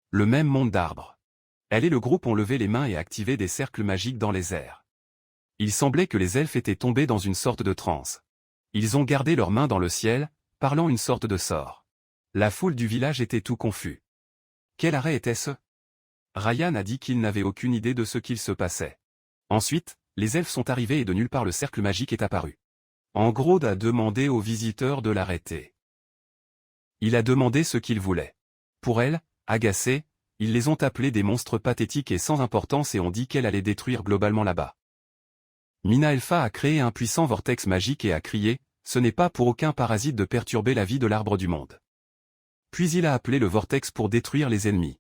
Le même monde d'arbres. Elle et le groupe ont levé les mains et activé des cercles magiques dans les airs. Il semblait que les elfes étaient tombés dans une sorte de transe. Ils ont gardé leurs mains dans le ciel, parlant une sorte de sort. La foule du village était tout confus. Quel arrêt était-ce? Ryan a dit qu'il n'avait aucune idée de ce qu'il se passait. Ensuite, les elfes sont arrivés et de nulle part le cercle magique est apparu. Angrod a demandé aux visiteurs de l'arrêter. Il a demandé ce qu'il voulait. Pour elle, agacés, ils les ont appelés des monstres pathétiques et sans importance et ont dit qu'elle allait détruire globalement là-bas. Mina Elfa a créé un puissant vortex magique et a crié, ce n'est pas pour aucun parasite de perturber la vie de l'arbre du monde. Puis il a appelé le vortex pour détruire les ennemis.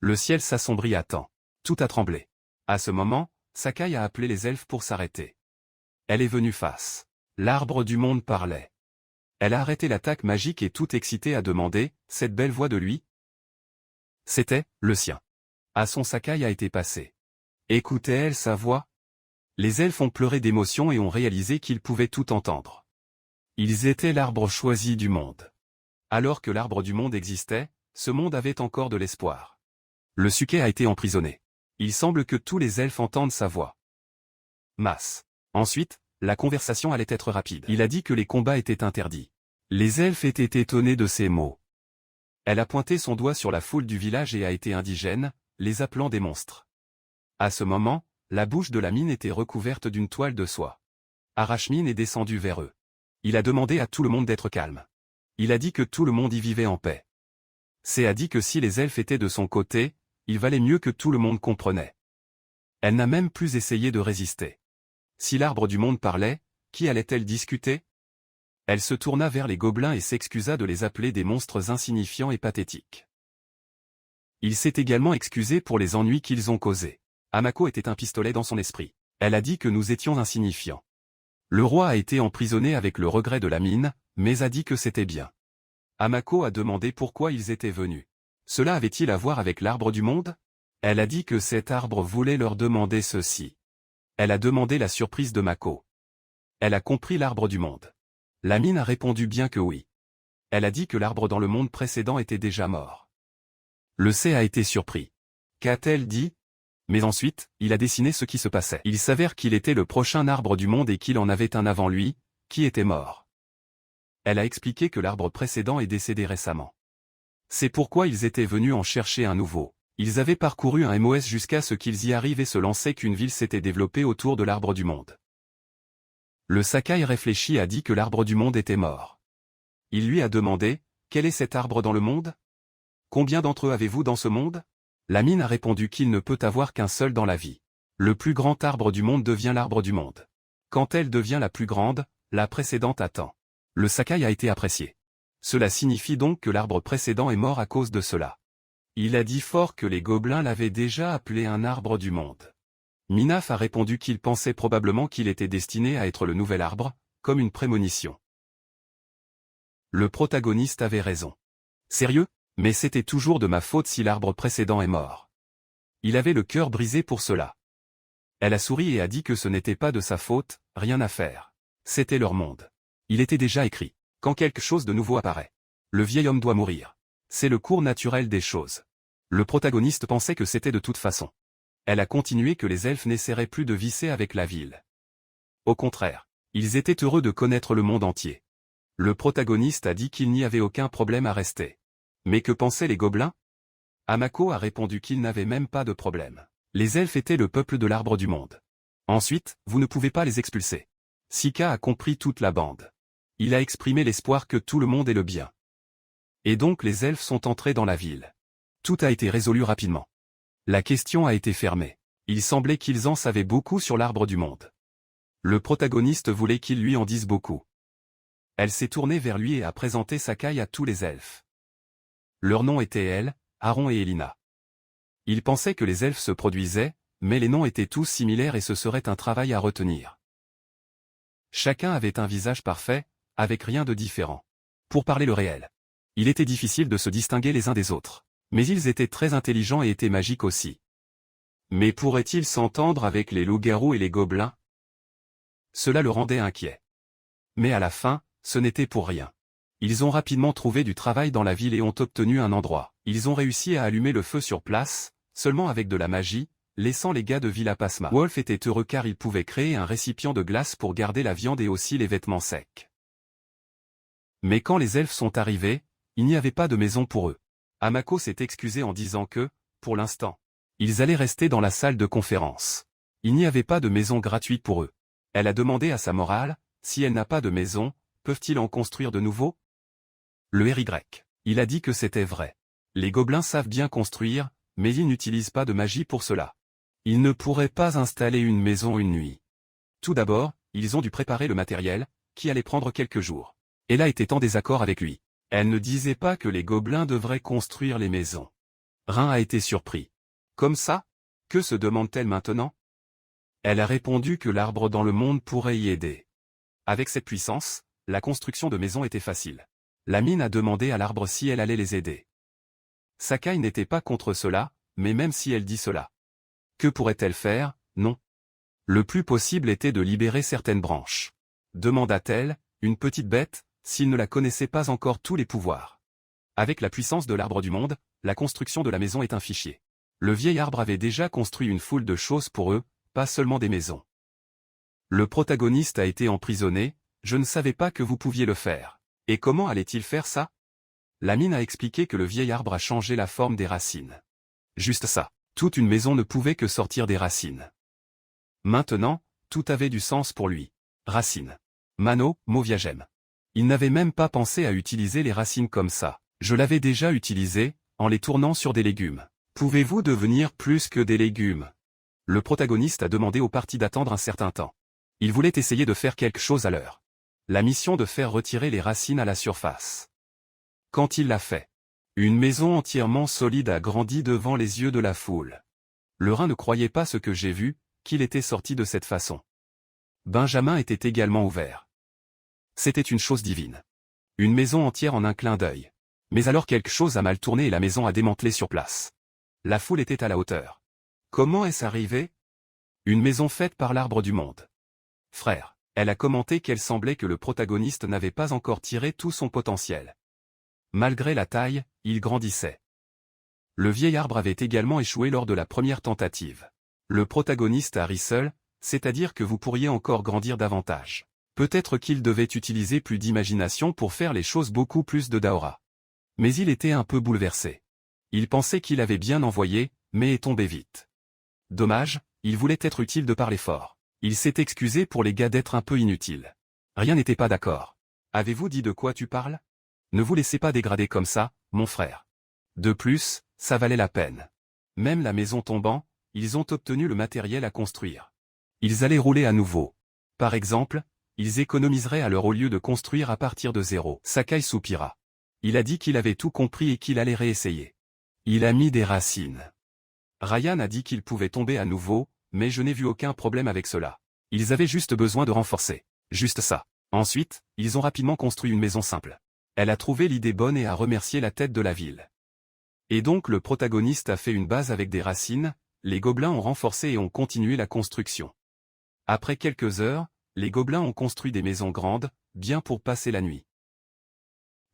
Le ciel s'assombrit à temps. Tout a tremblé. À ce moment, Sakai a appelé les elfes pour s'arrêter. Elle est venue face. L'arbre du monde parlait. Elle a arrêté l'attaque magique et tout excitée a demandé, cette belle voix de lui? C'était, le sien. À son Sakai a été passé. Écoutait-elle sa voix? Les elfes ont pleuré d'émotion et ont réalisé qu'ils pouvaient tout entendre. Ils étaient l'arbre choisi du monde. Alors que l'arbre du monde existait, ce monde avait encore de l'espoir. Le Suquet a été emprisonné. Il semble que tous les elfes entendent sa voix. Masse. Ensuite, la conversation allait être rapide. Il a dit que les combats étaient interdits. Les elfes étaient étonnés de ces mots. Elle a pointé son doigt sur la foule du village et a été indigène, les appelant des monstres. À ce moment, la bouche de la mine était recouverte d'une toile de soie. Arachmine est descendu vers eux. Il a demandé à tout le monde d'être calme. Il a dit que tout le monde y vivait en paix. C'est a dit que si les elfes étaient de son côté, il valait mieux que tout le monde comprenait. Elle n'a même plus essayé de résister. Si l'arbre du monde parlait, qui allait-elle discuter? Elle se tourna vers les gobelins et s'excusa de les appeler des monstres insignifiants et pathétiques. Il s'est également excusé pour les ennuis qu'ils ont causés. Hamako était un pistolet dans son esprit. Elle a dit que nous étions insignifiants. Le roi a été emprisonné avec le regret de la mine, mais a dit que c'était bien. Hamako a demandé pourquoi ils étaient venus. Cela avait-il à voir avec l'arbre du monde? Elle a dit que cet arbre voulait leur demander ceci. Elle a demandé la surprise de Mako. Elle a compris l'arbre du monde. La mine a répondu bien que oui. Elle a dit que l'arbre dans le monde précédent était déjà mort. Le C a été surpris. Qu'a-t-elle dit? Mais ensuite, il a dessiné ce qui se passait. Il s'avère qu'il était le prochain arbre du monde et qu'il en avait un avant lui, qui était mort. Elle a expliqué que l'arbre précédent est décédé récemment. C'est pourquoi ils étaient venus en chercher un nouveau. Ils avaient parcouru un MOS jusqu'à ce qu'ils y arrivent et se lançaient qu'une ville s'était développée autour de l'arbre du monde. Le Sakai réfléchi et a dit que l'arbre du monde était mort. Il lui a demandé, quel est cet arbre dans le monde? Combien d'entre eux avez-vous dans ce monde? La mine a répondu qu'il ne peut avoir qu'un seul dans la vie. Le plus grand arbre du monde devient l'arbre du monde. Quand elle devient la plus grande, la précédente attend. Le Sakai a été apprécié. Cela signifie donc que l'arbre précédent est mort à cause de cela. Il a dit fort que les gobelins l'avaient déjà appelé un arbre du monde. Minaf a répondu qu'il pensait probablement qu'il était destiné à être le nouvel arbre, comme une prémonition. Le protagoniste avait raison. Sérieux? Mais c'était toujours de ma faute si l'arbre précédent est mort. Il avait le cœur brisé pour cela. Elle a souri et a dit que ce n'était pas de sa faute, rien à faire. C'était leur monde. Il était déjà écrit. Quand quelque chose de nouveau apparaît, le vieil homme doit mourir. C'est le cours naturel des choses. Le protagoniste pensait que c'était de toute façon. Elle a continué que les elfes n'essaieraient plus de visser avec la ville. Au contraire, ils étaient heureux de connaître le monde entier. Le protagoniste a dit qu'il n'y avait aucun problème à rester. Mais que pensaient les gobelins? Hamako a répondu qu'il n'avait même pas de problème. Les elfes étaient le peuple de l'arbre du monde. Ensuite, vous ne pouvez pas les expulser. Sika a compris toute la bande. Il a exprimé l'espoir que tout le monde ait le bien. Et donc les elfes sont entrés dans la ville. Tout a été résolu rapidement. La question a été fermée. Il semblait qu'ils en savaient beaucoup sur l'arbre du monde. Le protagoniste voulait qu'ils lui en disent beaucoup. Elle s'est tournée vers lui et a présenté Sakai à tous les elfes. Leurs noms étaient Elle, Aaron et Elina. Il pensait que les elfes se produisaient, mais les noms étaient tous similaires et ce serait un travail à retenir. Chacun avait un visage parfait, avec rien de différent. Pour parler le réel. Il était difficile de se distinguer les uns des autres. Mais ils étaient très intelligents et étaient magiques aussi. Mais pourraient-ils s'entendre avec les loups-garous et les gobelins? Cela le rendait inquiet. Mais à la fin, ce n'était pour rien. Ils ont rapidement trouvé du travail dans la ville et ont obtenu un endroit. Ils ont réussi à allumer le feu sur place, seulement avec de la magie, laissant les gars de Villa Pasma. Wolf était heureux car il pouvait créer un récipient de glace pour garder la viande et aussi les vêtements secs. Mais quand les elfes sont arrivés, il n'y avait pas de maison pour eux. Hamako s'est excusé en disant que, pour l'instant, ils allaient rester dans la salle de conférence. Il n'y avait pas de maison gratuite pour eux. Elle a demandé à sa morale, si elle n'a pas de maison, peuvent-ils en construire de nouveau? Le RY. Il a dit que c'était vrai. Les gobelins savent bien construire, mais ils n'utilisent pas de magie pour cela. Ils ne pourraient pas installer une maison une nuit. Tout d'abord, ils ont dû préparer le matériel, qui allait prendre quelques jours. Ella était en désaccord avec lui. Elle ne disait pas que les gobelins devraient construire les maisons. Rin a été surpris. Comme ça? Que se demande-t-elle maintenant? Elle a répondu que l'arbre dans le monde pourrait y aider. Avec cette puissance, la construction de maisons était facile. La mine a demandé à l'arbre si elle allait les aider. Sakai n'était pas contre cela, mais même si elle dit cela. Que pourrait-elle faire? Non. Le plus possible était de libérer certaines branches. Demanda-t-elle, une petite bête, s'il ne la connaissait pas encore tous les pouvoirs. Avec la puissance de l'arbre du monde, la construction de la maison est un fichier. Le vieil arbre avait déjà construit une foule de choses pour eux, pas seulement des maisons. Le protagoniste a été emprisonné, je ne savais pas que vous pouviez le faire. Et comment allait-il faire ça? La mine a expliqué que le vieil arbre a changé la forme des racines. Juste ça, toute une maison ne pouvait que sortir des racines. Maintenant, tout avait du sens pour lui. Racines. Mano, Moviagem. Il n'avait même pas pensé à utiliser les racines comme ça. Je l'avais déjà utilisé, en les tournant sur des légumes. Pouvez-vous devenir plus que des légumes? Le protagoniste a demandé aux parties d'attendre un certain temps. Il voulait essayer de faire quelque chose à l'heure. La mission de faire retirer les racines à la surface. Quand il l'a fait, une maison entièrement solide a grandi devant les yeux de la foule. Le Rhin ne croyait pas ce que j'ai vu, qu'il était sorti de cette façon. Benjamin était également ouvert. C'était une chose divine. Une maison entière en un clin d'œil. Mais alors quelque chose a mal tourné et la maison a démantelé sur place. La foule était à la hauteur. Comment est-ce arrivé? Une maison faite par l'arbre du monde. Frère, elle a commenté qu'elle semblait que le protagoniste n'avait pas encore tiré tout son potentiel. Malgré la taille, il grandissait. Le vieil arbre avait également échoué lors de la première tentative. Le protagoniste a ri seul, c'est-à-dire que vous pourriez encore grandir davantage. Peut-être qu'il devait utiliser plus d'imagination pour faire les choses beaucoup plus de d'aura. Mais il était un peu bouleversé. Il pensait qu'il avait bien envoyé, mais est tombé vite. Dommage, il voulait être utile de par l'effort. Il s'est excusé pour les gars d'être un peu inutile. Rien n'était pas d'accord. Avez-vous dit de quoi tu parles? Ne vous laissez pas dégrader comme ça, mon frère. De plus, ça valait la peine. Même la maison tombant, ils ont obtenu le matériel à construire. Ils allaient rouler à nouveau. Par exemple, ils économiseraient à l'heure au lieu de construire à partir de zéro. Sakai soupira. Il a dit qu'il avait tout compris et qu'il allait réessayer. Il a mis des racines. Ryan a dit qu'il pouvait tomber à nouveau, mais je n'ai vu aucun problème avec cela. Ils avaient juste besoin de renforcer. Juste ça. Ensuite, ils ont rapidement construit une maison simple. Elle a trouvé l'idée bonne et a remercié la tête de la ville. Et donc le protagoniste a fait une base avec des racines, les gobelins ont renforcé et ont continué la construction. Après quelques heures, les gobelins ont construit des maisons grandes, bien pour passer la nuit.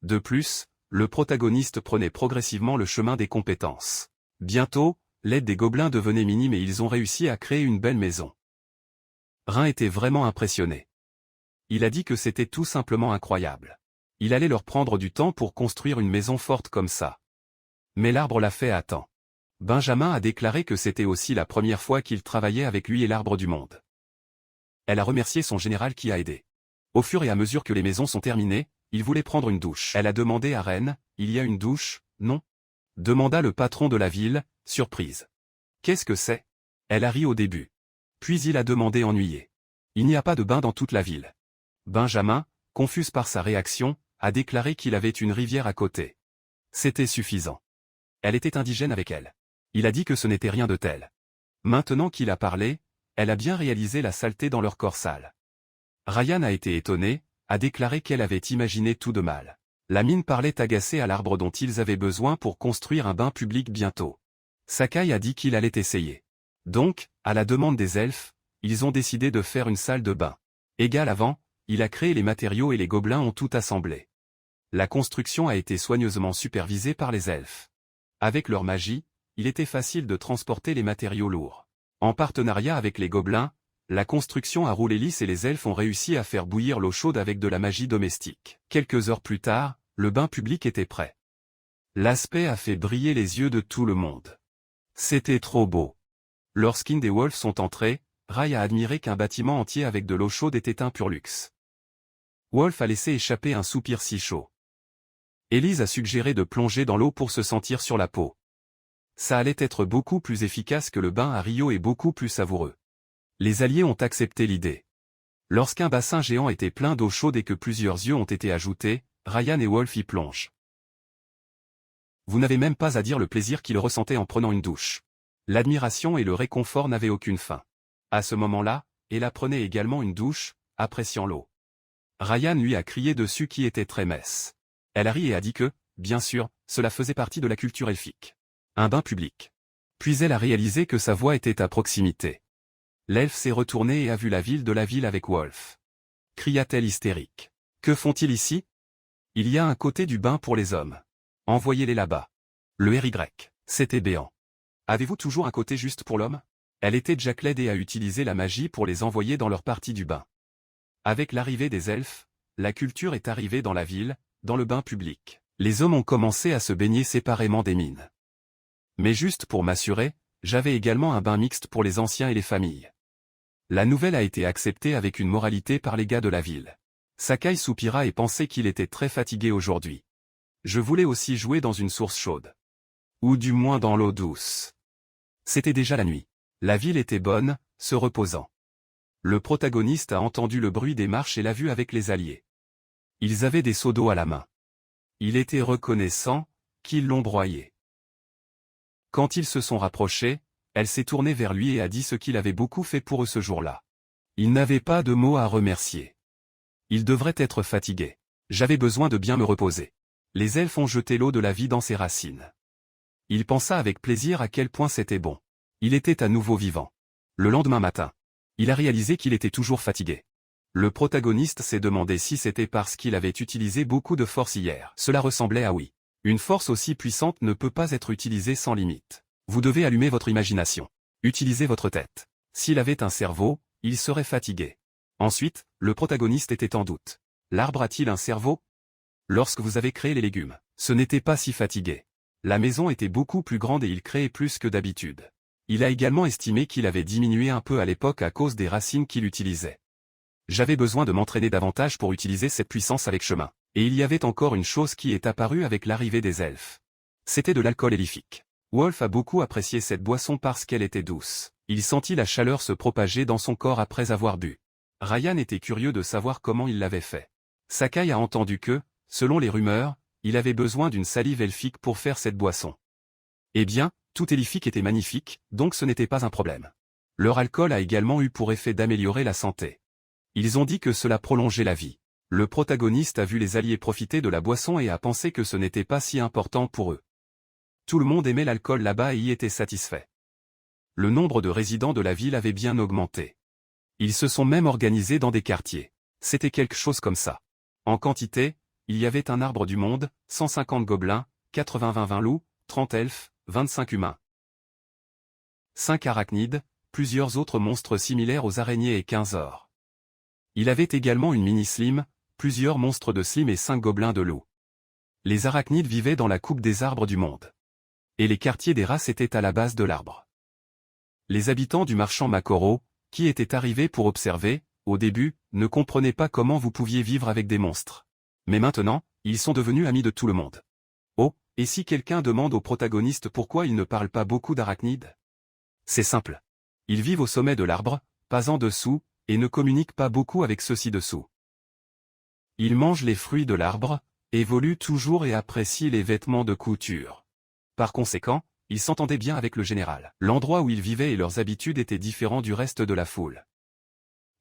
De plus, le protagoniste prenait progressivement le chemin des compétences. Bientôt, l'aide des gobelins devenait minime et ils ont réussi à créer une belle maison. Rhin était vraiment impressionné. Il a dit que c'était tout simplement incroyable. Il allait leur prendre du temps pour construire une maison forte comme ça. Mais l'arbre l'a fait à temps. Benjamin a déclaré que c'était aussi la première fois qu'il travaillait avec lui et l'arbre du monde. Elle a remercié son général qui a aidé. Au fur et à mesure que les maisons sont terminées, il voulait prendre une douche. Elle a demandé à Ren, « Il y a une douche, non ?» demanda le patron de la ville, surprise. « Qu'est-ce que c'est ?» Elle a ri au début. Puis il a demandé ennuyé. « Il n'y a pas de bain dans toute la ville. » Benjamin, confus par sa réaction, a déclaré qu'il avait une rivière à côté. C'était suffisant. Elle était indigène avec elle. Il a dit que ce n'était rien de tel. Maintenant qu'il a parlé, elle a bien réalisé la saleté dans leur corps sale. Ryan a été étonné, a déclaré qu'elle avait imaginé tout de mal. La mine parlait agacée à l'arbre dont ils avaient besoin pour construire un bain public bientôt. Sakai a dit qu'il allait essayer. Donc, à la demande des elfes, ils ont décidé de faire une salle de bain. Égal avant, il a créé les matériaux et les gobelins ont tout assemblé. La construction a été soigneusement supervisée par les elfes. Avec leur magie, il était facile de transporter les matériaux lourds. En partenariat avec les gobelins, la construction a roulé lisse et les elfes ont réussi à faire bouillir l'eau chaude avec de la magie domestique. Quelques heures plus tard, le bain public était prêt. L'aspect a fait briller les yeux de tout le monde. C'était trop beau. Lorsqu'Ind et Wolf sont entrés, Rai a admiré qu'un bâtiment entier avec de l'eau chaude était un pur luxe. Wolf a laissé échapper un soupir si chaud. Élise a suggéré de plonger dans l'eau pour se sentir sur la peau. Ça allait être beaucoup plus efficace que le bain à Rio et beaucoup plus savoureux. Les alliés ont accepté l'idée. Lorsqu'un bassin géant était plein d'eau chaude et que plusieurs yeux ont été ajoutés, Ryan et Wolf y plongent. Vous n'avez même pas à dire le plaisir qu'ils ressentaient en prenant une douche. L'admiration et le réconfort n'avaient aucune fin. À ce moment-là, Ella prenait également une douche, appréciant l'eau. Ryan lui a crié dessus qui était très messe. Elle a ri et a dit que, bien sûr, cela faisait partie de la culture elfique. Un bain public. Puis elle a réalisé que sa voix était à proximité. L'elfe s'est retourné et a vu la ville de la ville avec Wolf. Cria-t-elle hystérique. Que font-ils ici? Il y a un côté du bain pour les hommes. Envoyez-les là-bas. Le RY. C'était béant. Avez-vous toujours un côté juste pour l'homme? Elle était Jackled et a utilisé la magie pour les envoyer dans leur partie du bain. Avec l'arrivée des elfes, la culture est arrivée dans la ville, dans le bain public. Les hommes ont commencé à se baigner séparément des mines. Mais juste pour m'assurer, j'avais également un bain mixte pour les anciens et les familles. La nouvelle a été acceptée avec une moralité par les gars de la ville. Sakai soupira et pensait qu'il était très fatigué aujourd'hui. Je voulais aussi jouer dans une source chaude. Ou du moins dans l'eau douce. C'était déjà la nuit. La ville était bonne, se reposant. Le protagoniste a entendu le bruit des marches et l'a vu avec les alliés. Ils avaient des seaux d'eau à la main. Il était reconnaissant qu'ils l'ont broyé. Quand ils se sont rapprochés, elle s'est tournée vers lui et a dit ce qu'il avait beaucoup fait pour eux ce jour-là. Il n'avait pas de mots à remercier. Il devrait être fatigué. J'avais besoin de bien me reposer. Les elfes ont jeté l'eau de la vie dans ses racines. Il pensa avec plaisir à quel point c'était bon. Il était à nouveau vivant. Le lendemain matin, il a réalisé qu'il était toujours fatigué. Le protagoniste s'est demandé si c'était parce qu'il avait utilisé beaucoup de force hier. Cela ressemblait à oui. Une force aussi puissante ne peut pas être utilisée sans limite. Vous devez allumer votre imagination. Utilisez votre tête. S'il avait un cerveau, il serait fatigué. Ensuite, le protagoniste était en doute. L'arbre a-t-il un cerveau? Lorsque vous avez créé les légumes, ce n'était pas si fatigué. La maison était beaucoup plus grande et il créait plus que d'habitude. Il a également estimé qu'il avait diminué un peu à l'époque à cause des racines qu'il utilisait. J'avais besoin de m'entraîner davantage pour utiliser cette puissance avec chemin. Et il y avait encore une chose qui est apparue avec l'arrivée des elfes. C'était de l'alcool élfique. Wolf a beaucoup apprécié cette boisson parce qu'elle était douce. Il sentit la chaleur se propager dans son corps après avoir bu. Ryan était curieux de savoir comment il l'avait fait. Sakai a entendu que, selon les rumeurs, il avait besoin d'une salive elfique pour faire cette boisson. Eh bien, tout elfique était magnifique, donc ce n'était pas un problème. Leur alcool a également eu pour effet d'améliorer la santé. Ils ont dit que cela prolongeait la vie. Le protagoniste a vu les alliés profiter de la boisson et a pensé que ce n'était pas si important pour eux. Tout le monde aimait l'alcool là-bas et y était satisfait. Le nombre de résidents de la ville avait bien augmenté. Ils se sont même organisés dans des quartiers. C'était quelque chose comme ça. En quantité, il y avait un arbre du monde, 150 gobelins, 80-20 loups, 30 elfes, 25 humains. 5 arachnides, plusieurs autres monstres similaires aux araignées et 15 ors. Il avait également une mini-slim, plusieurs monstres de slim et 5 gobelins de loup. Les arachnides vivaient dans la coupe des arbres du monde. Et les quartiers des races étaient à la base de l'arbre. Les habitants du marchand Makoro, qui étaient arrivés pour observer, au début, ne comprenaient pas comment vous pouviez vivre avec des monstres. Mais maintenant, ils sont devenus amis de tout le monde. Oh, et si quelqu'un demande au protagoniste pourquoi il ne parle pas beaucoup d'arachnides? C'est simple. Ils vivent au sommet de l'arbre, pas en dessous, et ne communiquent pas beaucoup avec ceux ci-dessous. Ils mangent les fruits de l'arbre, évoluent toujours et apprécient les vêtements de couture. Par conséquent, ils s'entendaient bien avec le général. L'endroit où ils vivaient et leurs habitudes étaient différents du reste de la foule.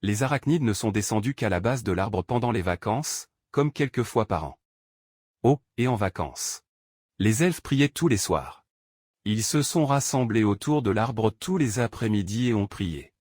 Les arachnides ne sont descendus qu'à la base de l'arbre pendant les vacances, comme quelques fois par an. Oh, et en vacances. Les elfes priaient tous les soirs. Ils se sont rassemblés autour de l'arbre tous les après-midi et ont prié.